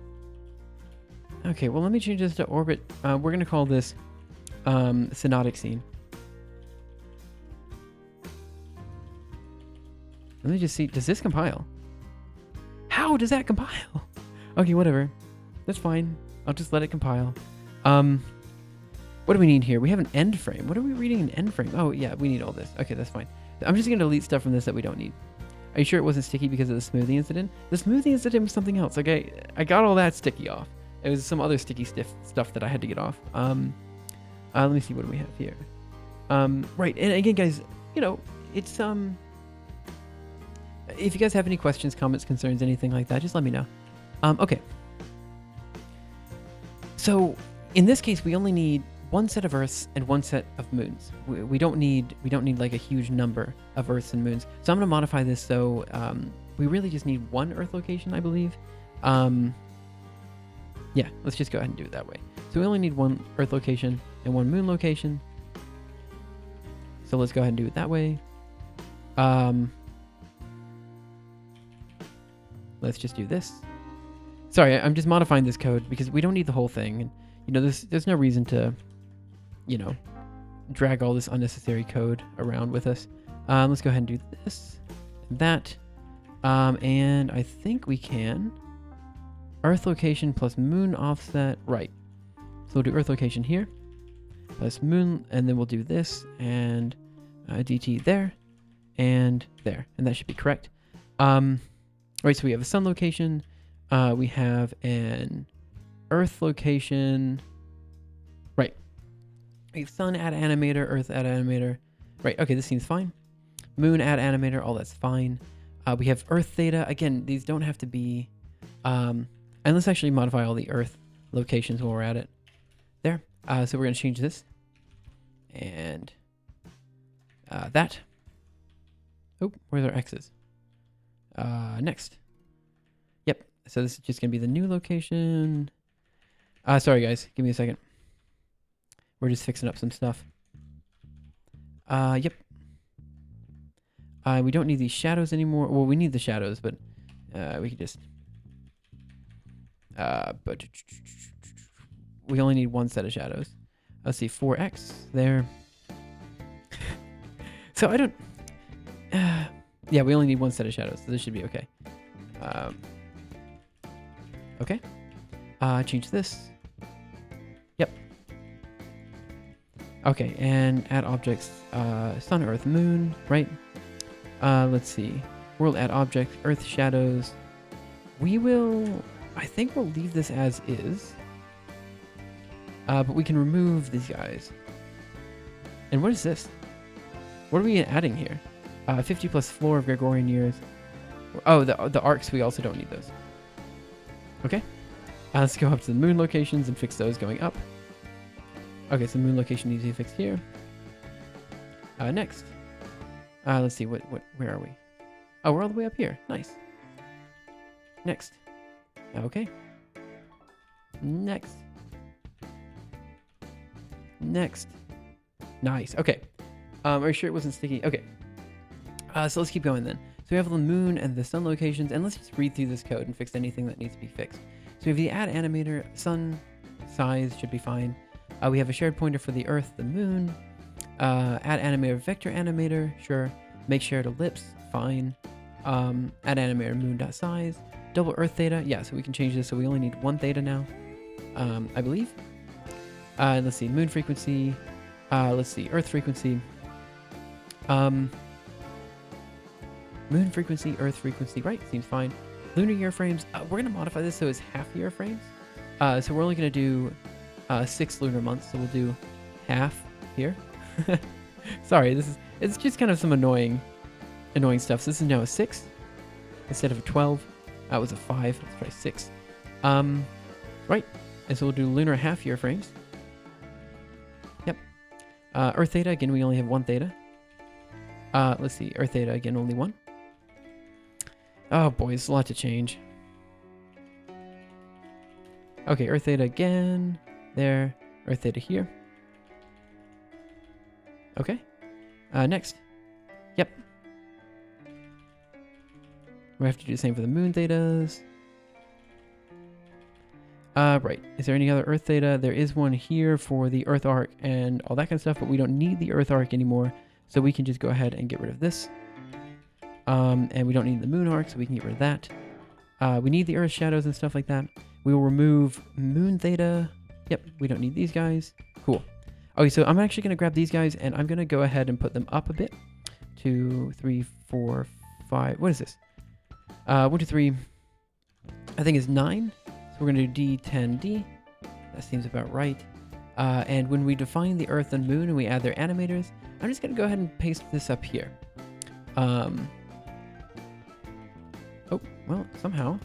A: Okay, well, let me change this to orbit. We're going to call this synodic scene. Let me just see. Does this compile? How does that compile? Okay, whatever. That's fine. I'll just let it compile. What do we need here? We have an end frame. What are we reading an end frame? Oh, yeah, we need all this. Okay, that's fine. I'm just going to delete stuff from this that we don't need. Are you sure it wasn't sticky because of the smoothie incident? The smoothie incident was something else. Okay, I got all that sticky off. It was some other sticky stuff that I had to get off. Let me see, what do we have here? Right, and again, guys, it's if you guys have any questions, comments, concerns, anything like that, just let me know. Okay. So in this case, we only need one set of Earths and one set of moons. We don't need like a huge number of Earths and moons. So I'm going to modify this so we really just need one Earth location, I believe. Yeah, let's just go ahead and do it that way. So we only need one Earth location and one moon location. So let's go ahead and do it that way. Let's just do this. Sorry, I'm just modifying this code because we don't need the whole thing. And, there's no reason to, drag all this unnecessary code around with us. Let's go ahead and do this, that, and I think we can Earth location plus moon offset, right? So we'll do Earth location here plus moon, and then we'll do this and DT there, and that should be correct. Right, so we have a sun location, we have an Earth location, right? We have sun add animator, Earth add animator, right? Okay, this seems fine. Moon add animator, all that's fine. We have Earth theta. Again, these don't have to be. And let's actually modify all the Earth locations while we're at it. There. So we're gonna change this and that. Oh, where's our X's? Next. Yep. So this is just going to be the new location. Sorry, guys. Give me a second. We're just fixing up some stuff. Yep. We don't need these shadows anymore. Well, we need the shadows, but we could just... but we only need one set of shadows. Let's see, 4x there. So I don't... yeah, we only need one set of shadows, so this should be okay. Okay. Change this. Yep. Okay, and add objects, sun, earth, moon, right? Let's see. World add object, earth shadows. We will... I think we'll leave this as is. But we can remove these guys. And what is this? What are we adding here? 50 plus floor of Gregorian years. Oh, the arcs, we also don't need those. Okay. Let's go up to the moon locations and fix those going up. Okay, so moon location needs to be fixed here. Next. Let's see, where are we? Oh, we're all the way up here. Nice. Next. Okay. Next. Next. Nice. Okay. Are you sure it wasn't sticky? Okay. So let's keep going then. So we have the moon and the sun locations, and let's just read through this code and fix anything that needs to be fixed. So we have the add animator, sun size should be fine. We have a shared pointer for the earth, the moon. Add animator, vector animator, sure. Make shared ellipse, fine. Add animator, moon.size. Double earth theta, yeah, so we can change this so we only need one theta now, I believe. Let's see, moon frequency. Let's see, earth frequency. Moon frequency, earth frequency, right, seems fine. Lunar year frames, we're going to modify this so it's half year frames. So we're only going to do 6 lunar months, so we'll do half here. Sorry, it's just kind of some annoying stuff. So this is now a 6 instead of a 12. That was a 5. Let's try 6. Right, and so we'll do lunar half year frames. Yep. Earth theta, again, we only have 1 theta. Let's see, earth theta, again, only 1. Oh boy, it's a lot to change. Okay, earth theta again. There. Earth theta here. Okay. Next. Yep. We have to do the same for the moon thetas. Right. Is there any other earth theta? There is one here for the earth arc and all that kind of stuff, but we don't need the earth arc anymore. So we can just go ahead and get rid of this. And we don't need the moon arc, so we can get rid of that. We need the earth shadows and stuff like that. We will remove moon theta. Yep, we don't need these guys. Cool. Okay, so I'm actually going to grab these guys, and I'm going to go ahead and put them up a bit. 2, 3, 4, 5. What is this? 1, 2, 3. I think it's 9. So we're going to do D10D. That seems about right. And when we define the earth and moon and we add their animators, I'm just going to go ahead and paste this up here. Oh, well, somehow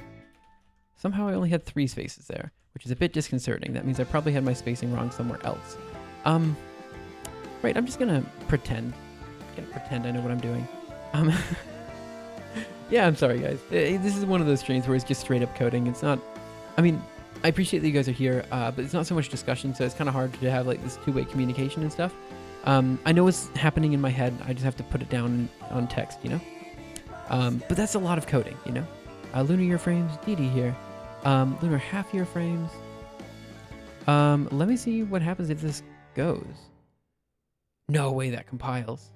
A: I only had 3 spaces there, which is a bit disconcerting. That means I probably had my spacing wrong somewhere else. Right, I'm just going to pretend. I know what I'm doing. Yeah, I'm sorry, guys. This is one of those streams where it's just straight up coding. It's not... I mean, I appreciate that you guys are here, but it's not so much discussion, so it's kind of hard to have like this two-way communication and stuff. I know what's happening in my head. I just have to put it down on text, you know? But that's a lot of coding, you know? Lunar year frames, DD here. Lunar half year frames. Let me see what happens if this goes. No way that compiles.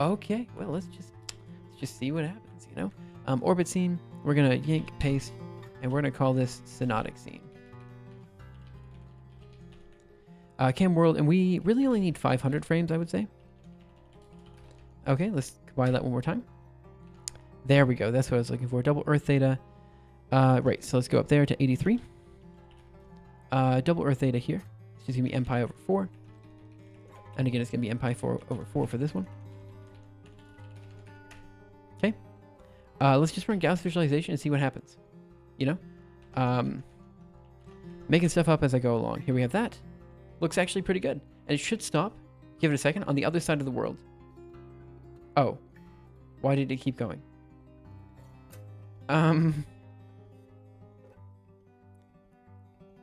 A: Okay, well, let's just see what happens, you know? Orbit scene, we're gonna yank, paste, and we're gonna call this synodic scene. Cam world, and we really only need 500 frames, I would say. Okay, let's compile that one more time. There we go. That's what I was looking for. Double earth theta. Right, so let's go up there to 83. Double earth theta here. It's just going to be mpi over 4. And again, it's going to be mpi over 4 for this one. Okay. Let's just run Gauss visualization and see what happens. You know? Making stuff up as I go along. Here we have that. Looks actually pretty good. And it should stop. Give it a second. On the other side of the world. Oh. Why did it keep going?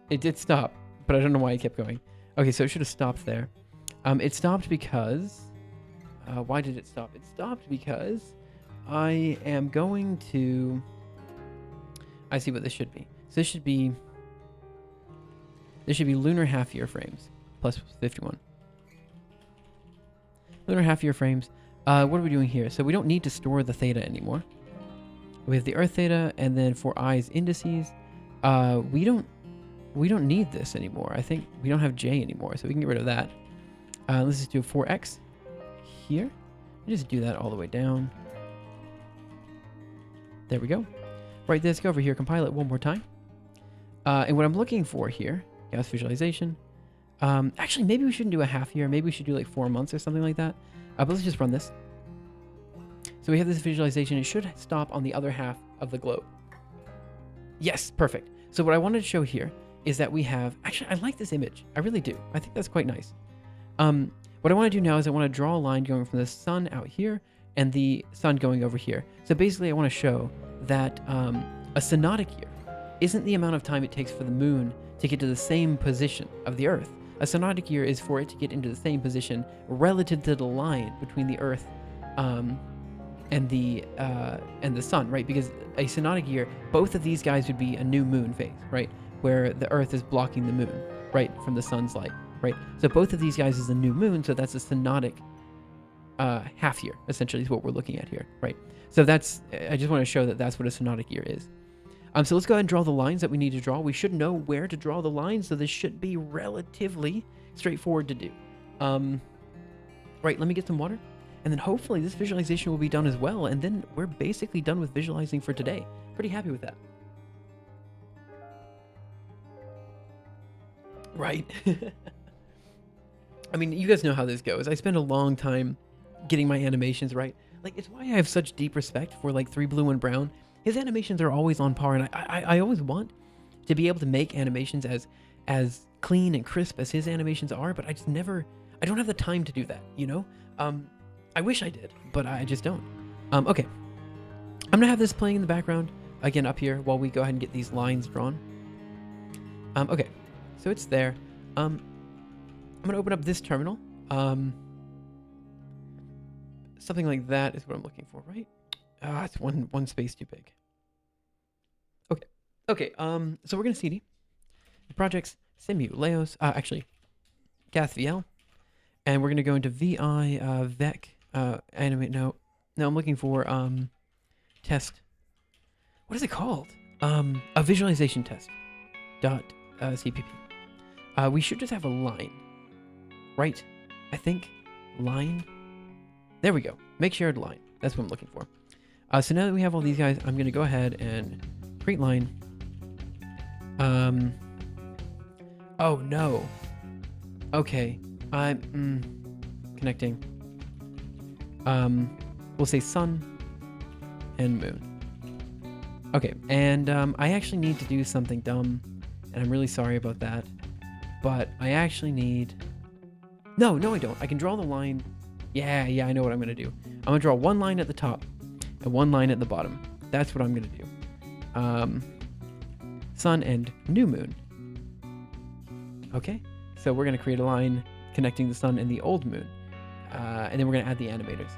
A: It did stop, but I don't know why it kept going. Okay, so it should have stopped there. It stopped because... why did it stop? It stopped because I am going to... I see what this should be. So this should be lunar half-year frames plus 51. Lunar half-year frames. What are we doing here? So we don't need to store the theta anymore. We have the Earth theta, and then for I's indices, we don't need this anymore. I think we don't have J anymore, so we can get rid of that. Let's just do a 4x here. Just do that all the way down. There we go. Right, let's go over here, compile it one more time. And what I'm looking for here, Gauss visualization. Actually, maybe we shouldn't do a half year. Maybe we should do like 4 months or something like that. But let's just run this. So we have this visualization. It should stop on the other half of the globe. Yes, perfect. So what I wanted to show here is that we have... Actually, I like this image. I really do. I think that's quite nice. What I want to do now is I want to draw a line going from the sun out here and the sun going over here. So basically, I want to show that a synodic year isn't the amount of time it takes for the moon to get to the same position of the Earth. A synodic year is for it to get into the same position relative to the line between the Earth and the sun, right? Because a synodic year, both of these guys would be a new moon phase, right? Where the Earth is blocking the moon, right, from the sun's light, right? So both of these guys is a new moon, so that's a synodic half year, essentially, is what we're looking at here, right? So that's, I just want to show that that's what a synodic year is. So let's go ahead and draw the lines that we need to draw. We should know where to draw the lines, so this should be relatively straightforward to do. Right, let me get some water, and then hopefully this visualization will be done as well, and then we're basically done with visualizing for today. Pretty happy with that. Right. I mean, you guys know how this goes. I spend a long time getting my animations right. Like, it's why I have such deep respect for, like, 3 Blue and Brown. His animations are always on par, and I always want to be able to make animations as clean and crisp as his animations are, but I just never... I don't have the time to do that, you know? I wish I did, but I just don't. Okay. I'm going to have this playing in the background, again, up here, while we go ahead and get these lines drawn. Okay. So it's there. I'm going to open up this terminal. Something like that is what I'm looking for, right? It's one space too big. Okay. So we're going to CD. The projects Simuleos, actually, GathVL. And we're going to go into VI, VEC, animate. No, I'm looking for, test. What is it called? A visualization test. .cpp. We should just have a line, right? I think line. There we go. Make shared line. That's what I'm looking for. So now that we have all these guys, I'm going to go ahead and create line. Oh no. Okay. I'm connecting. We'll say sun and moon. Okay. And I actually need to do something dumb, and I'm really sorry about that. But I actually need... No, I don't. I can draw the line. Yeah, I know what I'm going to do. I'm going to draw one line at the top and one line at the bottom. That's what I'm going to do. Sun and new moon. Okay, so we're going to create a line connecting the sun and the old moon. And then we're going to add the animators.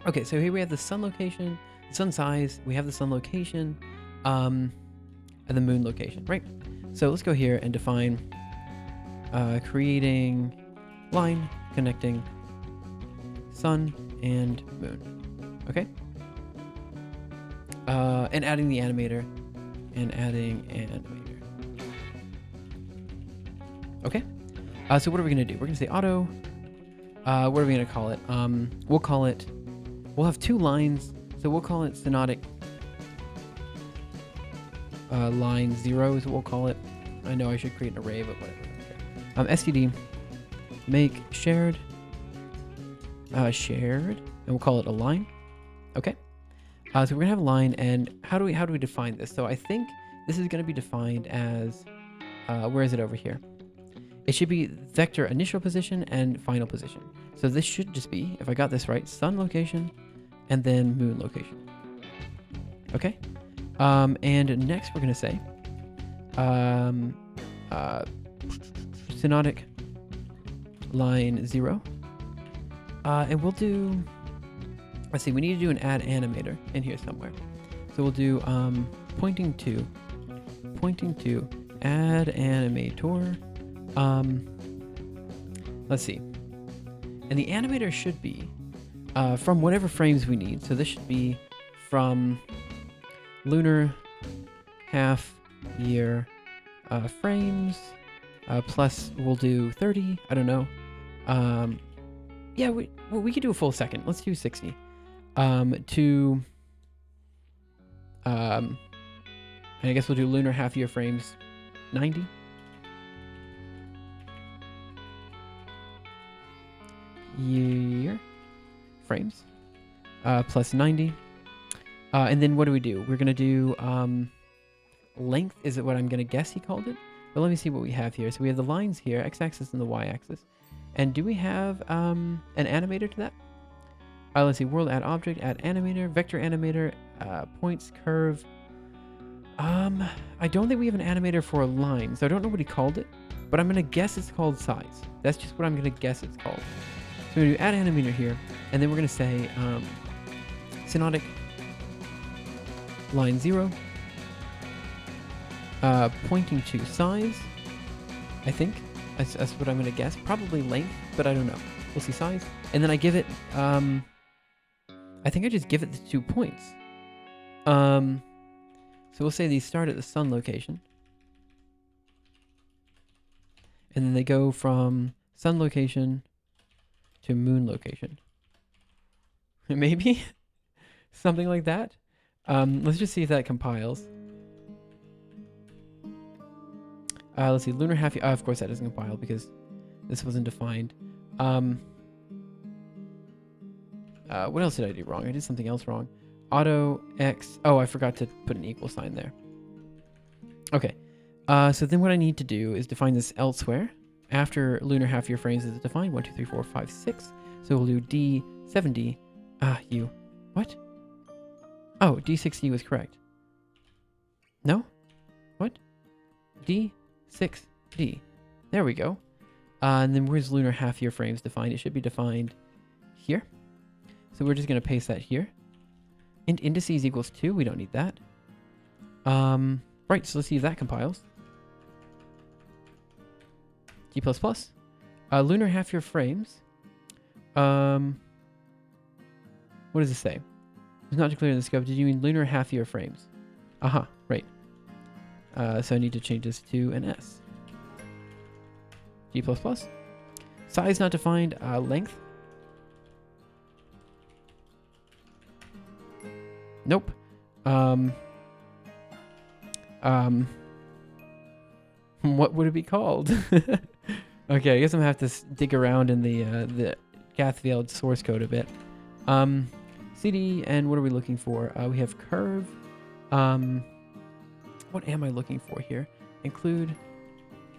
A: Okay, so here we have the sun location, the sun size, we have the sun location, and the moon location, right? So let's go here and define creating line connecting sun and moon. Okay. And adding the animator and adding animator. Okay. So what are we going to do? We're going to say auto. What are we going to call it? We'll have 2 lines. So we'll call it synodic line 0 is what we'll call it. I know I should create an array, but whatever. STD make shared, and we'll call it a line. Okay. So we're gonna have a line, and how do we define this? So I think this is gonna be defined as, where is it over here? It should be vector initial position and final position. So this should just be, if I got this right, sun location and then moon location. Okay. And next we're gonna say, synodic line 0. And we'll do, let's see, we need to do an add animator in here somewhere. So we'll do pointing to add animator. Let's see. And the animator should be from whatever frames we need. So this should be from lunar half year frames plus we'll do 30. I don't know. Yeah, we could do a full second. Let's do 60. And I guess we'll do lunar half year frames 90. Year frames plus 90. And then what do we do? We're gonna do length is what I'm gonna guess he called it. But let me see what we have here. So we have the lines here, x-axis and the y-axis. And do we have an animator to that? Let's see, world add object, add animator, vector animator, points, curve. I don't think we have an animator for a line, so I don't know what he called it, but I'm gonna guess it's called size. That's just what I'm gonna guess it's called. So we're gonna do add animator here, and then we're gonna say synodic line 0, pointing to size, I think. That's what I'm gonna guess. Probably length, but I don't know. We'll see size. And then I give it, I think I just give it the 2 points. So we'll say these start at the sun location. And then they go from sun location to moon location. Maybe? Something like that. Let's just see if that compiles. Let's see, lunar half year. Of course that doesn't compile because this wasn't defined. What else did I do wrong? I did something else wrong. Auto X. Oh, I forgot to put an equal sign there. Okay. So then what I need to do is define this elsewhere. After lunar half year frames is defined. 1, 2, 3, 4, 5, 6. So we'll do D70. U. What? Oh, D6D was correct. No? What? D6D. There we go. And then where's lunar half year frames defined? It should be defined here. So we're just going to paste that here. Int indices equals 2. We don't need that. Right, so let's see if that compiles. G++. Lunar half year frames. What does it say? It's not declared in the scope. Did you mean lunar half year frames? Aha, right. So I need to change this to an S. G++. Size not defined. Length. Nope. What would it be called? Okay, I guess I'm gonna have to dig around in the Gathfield source code a bit. CD, and what are we looking for? We have curve. What am I looking for here? Include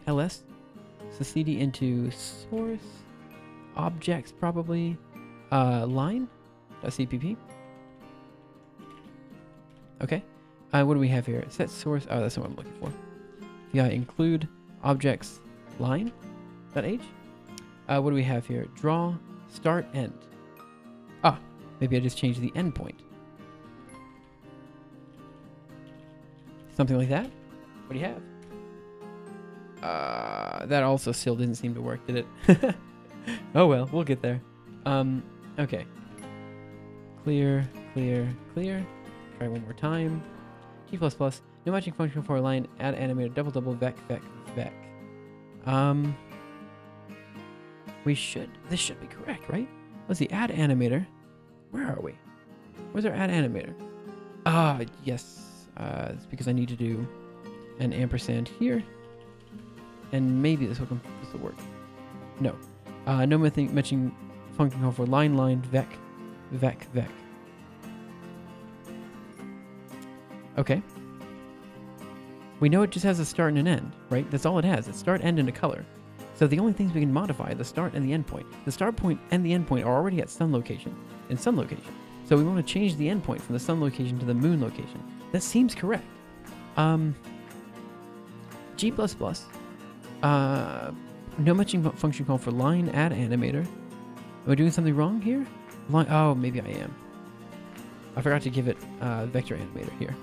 A: ls. So CD into source objects probably. Line.cpp. Okay. What do we have here? Set source. Oh, that's what I'm looking for. Yeah, include objects line.h. What do we have here? Draw start end. Ah, maybe I just changed the endpoint. Something like that. What do you have? That also still didn't seem to work, did it? Oh well, we'll get there. Okay. Clear. Try one more time. G++. No matching function for a line. Add animator. Double. Vec. This should be correct, right? Let's see. Add animator. Where are we? Where's our add animator? Yes. It's because I need to do an ampersand here. And maybe this will work. No. No matching function call for line. Vec. Okay. We know it just has a start and an end, right? That's all it has. It's start, end, and a color. So the only things we can modify are the start and the end point. The start point and the end point are already at sun location and sun location. So we want to change the end point from the sun location to the moon location. That seems correct. G++. No matching function call for line add animator. Am I doing something wrong here? Line, oh, maybe I am. I forgot to give it vector animator here.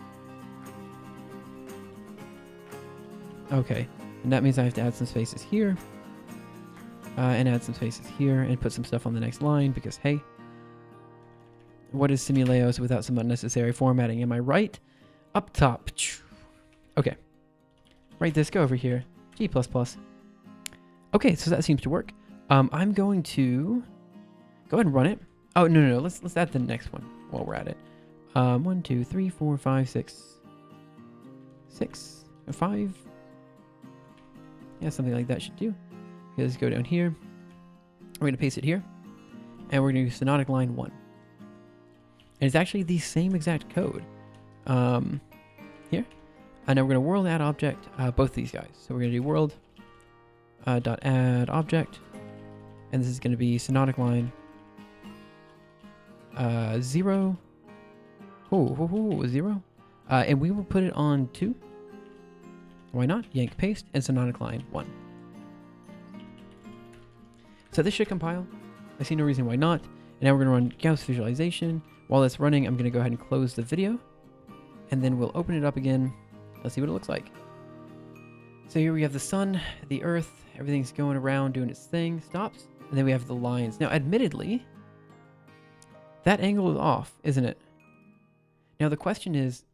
A: Okay, and that means I have to add some spaces here. And add some spaces here and put some stuff on the next line because, hey, what is Simuleos without some unnecessary formatting? Am I right? Up top. Okay. Write this, go over here. G++. Okay, so that seems to work. I'm going to go ahead and run it. Oh, no. Let's add the next one while we're at it. 1, 2, 3, 4, 5, 6. 6 or 5. Yeah, something like that should do. Okay, let's go down here. We're going to paste it here. And we're going to use Synodic line 1. And it's actually the same exact code. Here. And now we're going to world add object both these guys. So we're going to do world dot add object. And this is going to be Synodic line 0. 0. And we will put it on 2. Why not? Yank paste and Synodic line 1. So this should compile. I see no reason why not. And now we're going to run Gauss visualization. While it's running, I'm going to go ahead and close the video. And then we'll open it up again. Let's see what it looks like. So here we have the sun, the earth, everything's going around doing its thing, stops. And then we have the lines. Now, admittedly, that angle is off, isn't it? Now, the question is,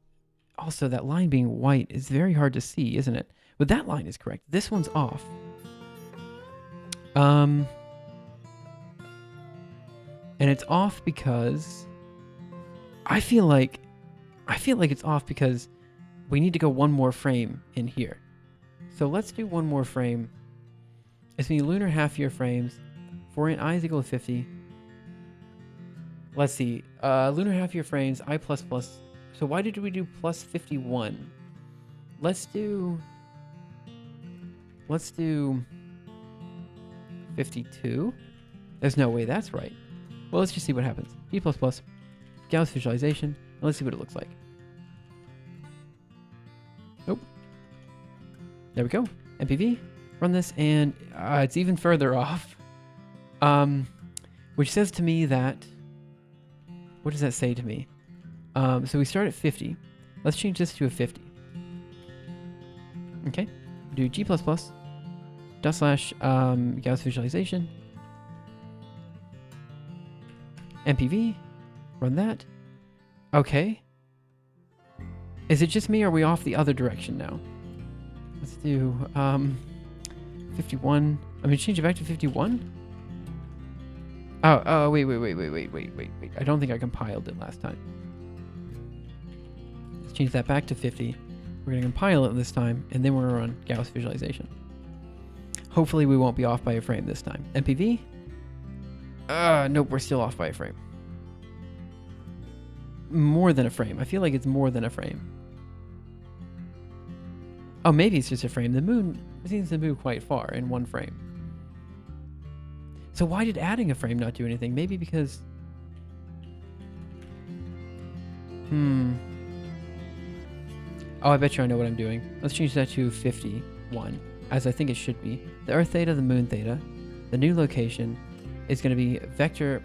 A: also that line being white is very hard to see, isn't it? But that line is correct. This one's off. And it's off because I feel like it's off because we need to go one more frame in here. So let's do one more frame. It's going to be lunar half year frames. For in I is equal to 50. Let's see. Lunar half year frames, I plus plus. So why did we do plus 51? Let's do 52. There's no way that's right. Well, let's just see what happens. G++, Gauss visualization, and let's see what it looks like. Nope. There we go. MPV, run this, and it's even further off. Which says to me that, what does that say to me? So we start at 50. Let's change this to a 50. Okay. Do G++, /, Gauss visualization. MPV, run that. Okay. Is it just me or are we off the other direction now? Let's do 51. I'm gonna change it back to 51. Oh, wait. I don't think I compiled it last time. Let's change that back to 50. We're gonna compile it this time, and then we're gonna run Gauss visualization. Hopefully we won't be off by a frame this time. MPV. Nope, we're still off by a frame. More than a frame. I feel like it's more than a frame. Oh, maybe it's just a frame. The moon seems to move quite far in one frame. So why did adding a frame not do anything? Maybe because... Oh, I bet you I know what I'm doing. Let's change that to 51, as I think it should be. The Earth theta, the Moon theta. The new location is going to be vector...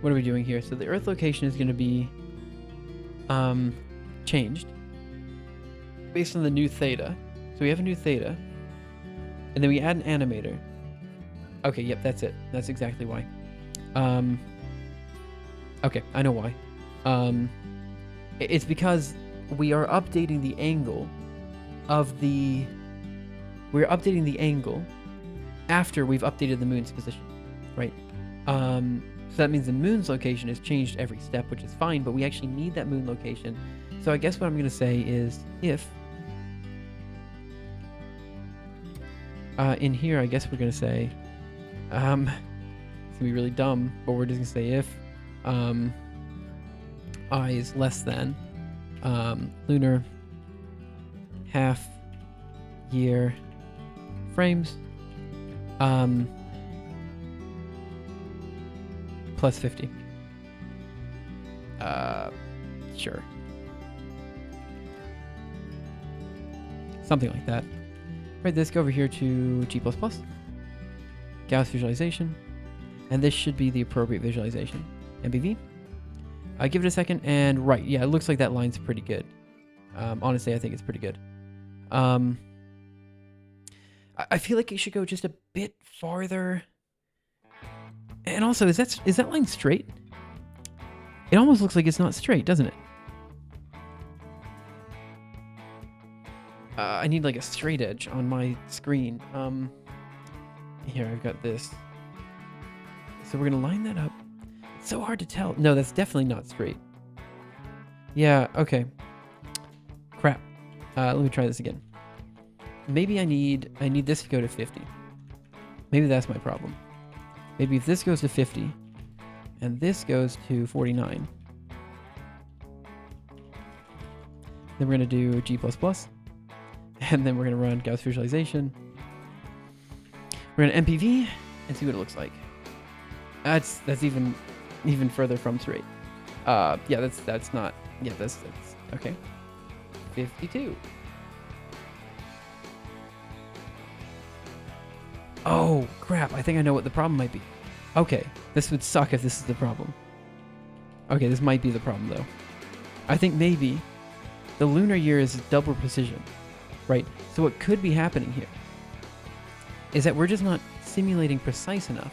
A: What are we doing here? So the Earth location is going to be changed based on the new theta. So we have a new theta, and then we add an animator. Okay, yep, that's it. That's exactly why. Okay, I know why. It's because we are updating the angle of the... We're updating the angle after we've updated the moon's position, right? So that means the moon's location has changed every step, which is fine, but we actually need that moon location. So I guess what I'm going to say is if... in here, I guess we're going to say... it's going to be really dumb, but we're just going to say if I is less than lunar half year frames plus 50. Sure. something like that. Right, this go over here to G++, Gauss visualization, and this should be the appropriate visualization. MPV. Give it a second, and right, yeah, it looks like that line's pretty good. Honestly, I think it's pretty good. I feel like it should go just a bit farther. And also, is that line straight? It almost looks like it's not straight, doesn't it? I need like a straight edge on my screen. Here, I've got this. So we're gonna line that up. It's so hard to tell. No, that's definitely not straight. Yeah, okay. Crap. Let me try this again. Maybe I need this to go to 50. Maybe that's my problem. Maybe if this goes to 50 and this goes to 49, then we're going to do G++, and then we're going to run Gauss visualization. We're going to MPV and see what it looks like. That's even further from straight. Yeah, that's not. Yeah, that's okay. 52. Oh, crap. I think I know what the problem might be. Okay, this would suck if this is the problem. Okay, this might be the problem, though. I think maybe the lunar year is double precision, right? So what could be happening here is that we're just not simulating precise enough.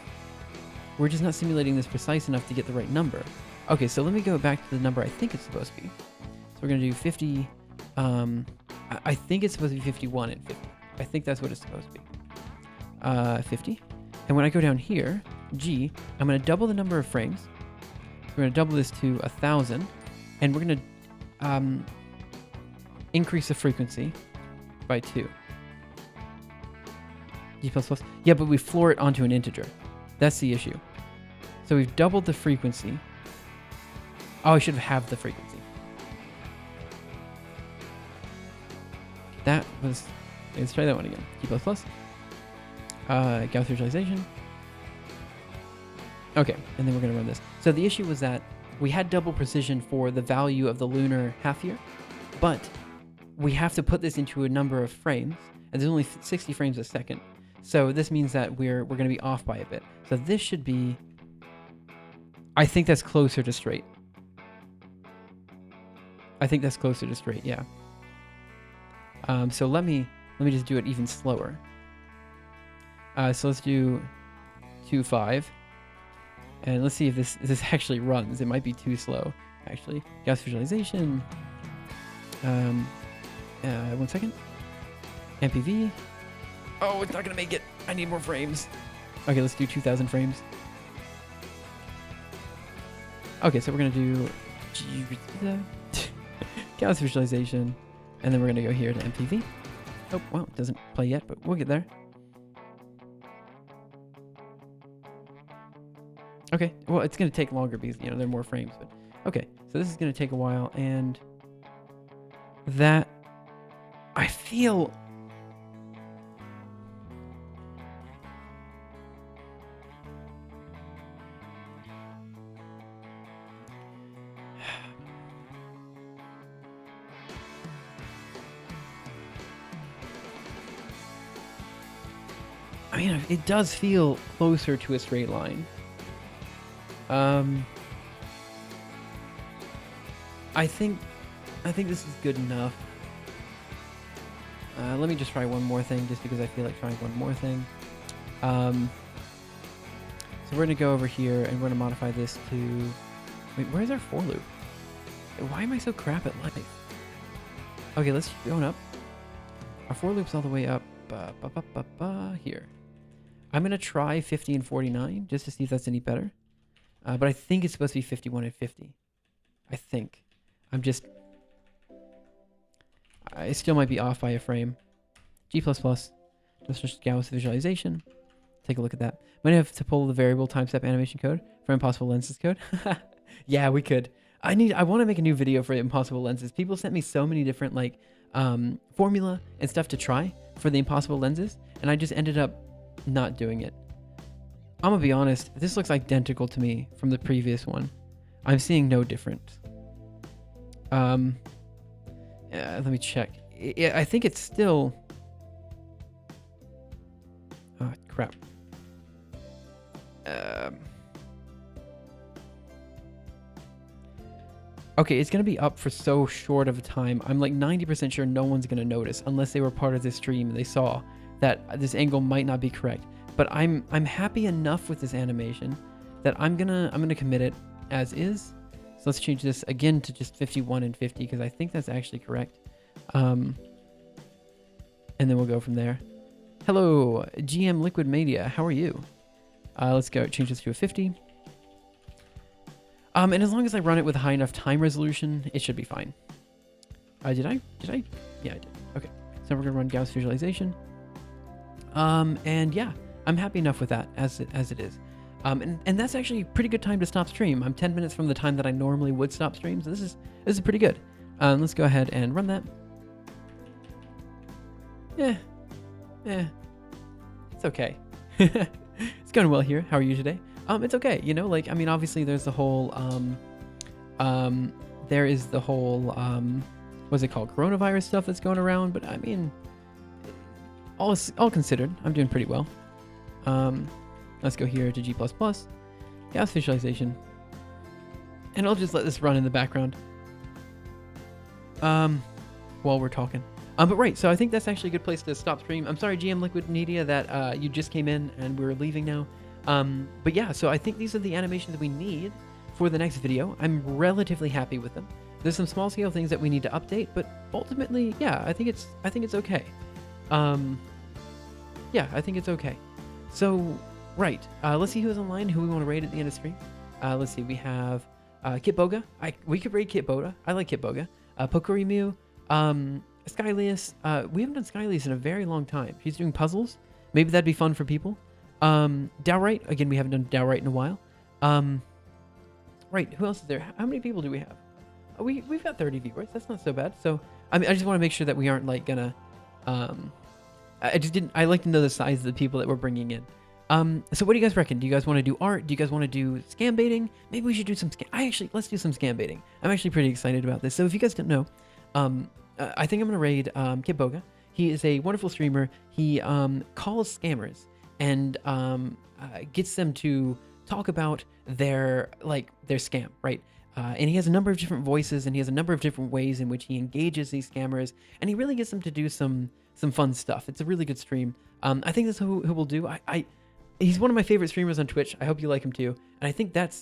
A: We're just not simulating this precise enough to get the right number. Okay, so let me go back to the number I think it's supposed to be. So we're going to do 50. I think it's supposed to be 51 and 50. I think that's what it's supposed to be. 50. And when I go down here, G, I'm going to double the number of frames. So we're going to double this to 1,000. And we're going to increase the frequency by 2. G++. Yeah, but we floor it onto an integer. That's the issue. So we've doubled the frequency. Oh, I should have halved the frequency. That was... Let's try that one again. G++. Gauss visualization. Okay, and then we're going to run this. So the issue was that we had double precision for the value of the lunar half year, but we have to put this into a number of frames, and there's only 60 frames a second. So this means that we're going to be off by a bit. So this should be... I think that's closer to straight. I think that's closer to straight, yeah. So let me just do it even slower. So let's do 2.5. And let's see if this actually runs. It might be too slow, actually. Gauss visualization. 1 second. MPV. Oh, it's not going to make it. I need more frames. Okay, let's do 2,000 frames. Okay, so we're going to do Gauss visualization. And then we're going to go here to MPV. Oh, well, it doesn't play yet, but we'll get there. Okay, well, it's going to take longer because, there are more frames. But okay, so this is going to take a while, and that, I feel... I mean, it does feel closer to a straight line. I think this is good enough. Let me just try one more thing, just because I feel like trying one more thing. So we're gonna go over here and we're gonna modify this to... Wait, where's our for loop? Why am I so crap at life? Okay, let's keep going up. Our for loop's all the way up here. I'm gonna try 50 and 49 just to see if that's any better. But I think it's supposed to be 51 and 50. I think. I still might be off by a frame. G++. Just Gauss visualization. Take a look at that. Might have to pull the variable time step animation code for impossible lenses code. Yeah, we could. I want to make a new video for impossible lenses. People sent me so many different formula and stuff to try for the impossible lenses, and I just ended up not doing it. I'm gonna be honest, this looks identical to me from the previous one. I'm seeing no difference. Let me check. I think it's still... Oh, crap. Okay, it's going to be up for so short of a time. I'm like 90% sure no one's going to notice unless they were part of this stream and they saw that this angle might not be correct. But I'm happy enough with this animation that I'm gonna commit it as is. So let's change this again to just 51 and 50 because I think that's actually correct. And then we'll go from there. Hello, GM Liquid Media. How are you? Let's go change this to a 50. And as long as I run it with a high enough time resolution, it should be fine. Did I? Yeah, I did. Okay. So we're gonna run Gauss visualization. And yeah, I'm happy enough with that as it is. And that's actually a pretty good time to stop stream. I'm 10 minutes from the time that I normally would stop stream, so this is pretty good. Let's go ahead and run that. Yeah, it's okay. It's going well here. How are you today? It's okay. You know, like, I mean, obviously there's the whole, there is the whole, what's it called? Coronavirus stuff that's going around. But I mean, all considered, I'm doing pretty well. Let's go here to G++, Gauss visualization. And I'll just let this run in the background. While we're talking. But right, so I think that's actually a good place to stop stream. I'm sorry, GM Liquid Media, that you just came in and we're leaving now. But yeah, so I think these are the animations that we need for the next video. I'm relatively happy with them. There's some small scale things that we need to update, but ultimately, yeah, I think it's okay. Yeah, I think it's okay. So, right, let's see who's online, who we want to raid at the end of the stream. Let's see, we have Kitboga. We could raid Kitboga. I like Kitboga. Pokorimu, Skylius. We haven't done Skylius in a very long time. She's doing puzzles. Maybe that'd be fun for people. Dowright. Again, we haven't done Dowright in a while. Right, who else is there? How many people do we have? We've got 30 viewers. That's not so bad. So, I mean, I just want to make sure that we aren't like gonna... I like to know the size of the people that we're bringing in. So what do you guys reckon? Do you guys want to do art? Do you guys want to do scam baiting? Maybe we should do some let's do some scam baiting. I'm actually pretty excited about this. So if you guys don't know, I think I'm gonna raid Kitboga. He is a wonderful streamer. He calls scammers and gets them to talk about their scam, right? And he has a number of different voices and he has a number of different ways in which he engages these scammers, and he really gets them to do some fun stuff. It's a really good stream. I think that's who we'll do. He's one of my favorite streamers on Twitch. I hope you like him too. And I think that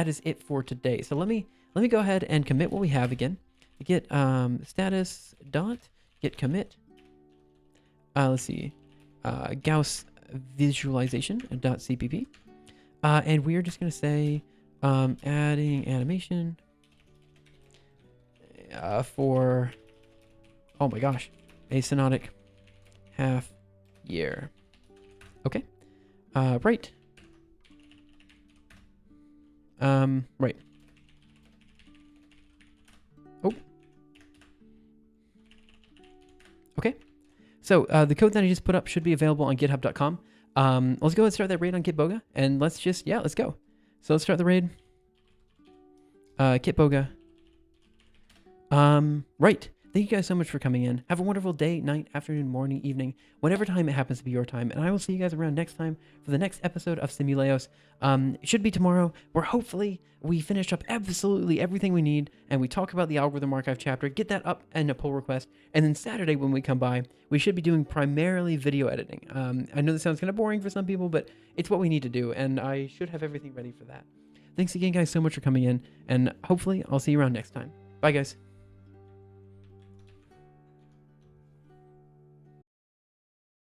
A: is it for today. So let me go ahead and commit what we have again. Get status dot get commit. Let's see, Gauss visualization dot cpp. And we are just gonna say adding animation for, oh my gosh, asynotic half year. Okay. Right. Right. Oh. Okay. So the code that I just put up should be available on github.com. Let's go and start that raid on Kitboga, and let's go. So let's start the raid. Kitboga. Right. Thank you guys so much for coming in. Have a wonderful day, night, afternoon, morning, evening, whatever time it happens to be your time. And I will see you guys around next time for the next episode of Simuleos. It should be tomorrow, where hopefully we finish up absolutely everything we need and we talk about the algorithm archive chapter, get that up and a pull request. And then Saturday when we come by, we should be doing primarily video editing. I know this sounds kind of boring for some people, but it's what we need to do. And I should have everything ready for that. Thanks again, guys, so much for coming in. And hopefully I'll see you around next time. Bye, guys.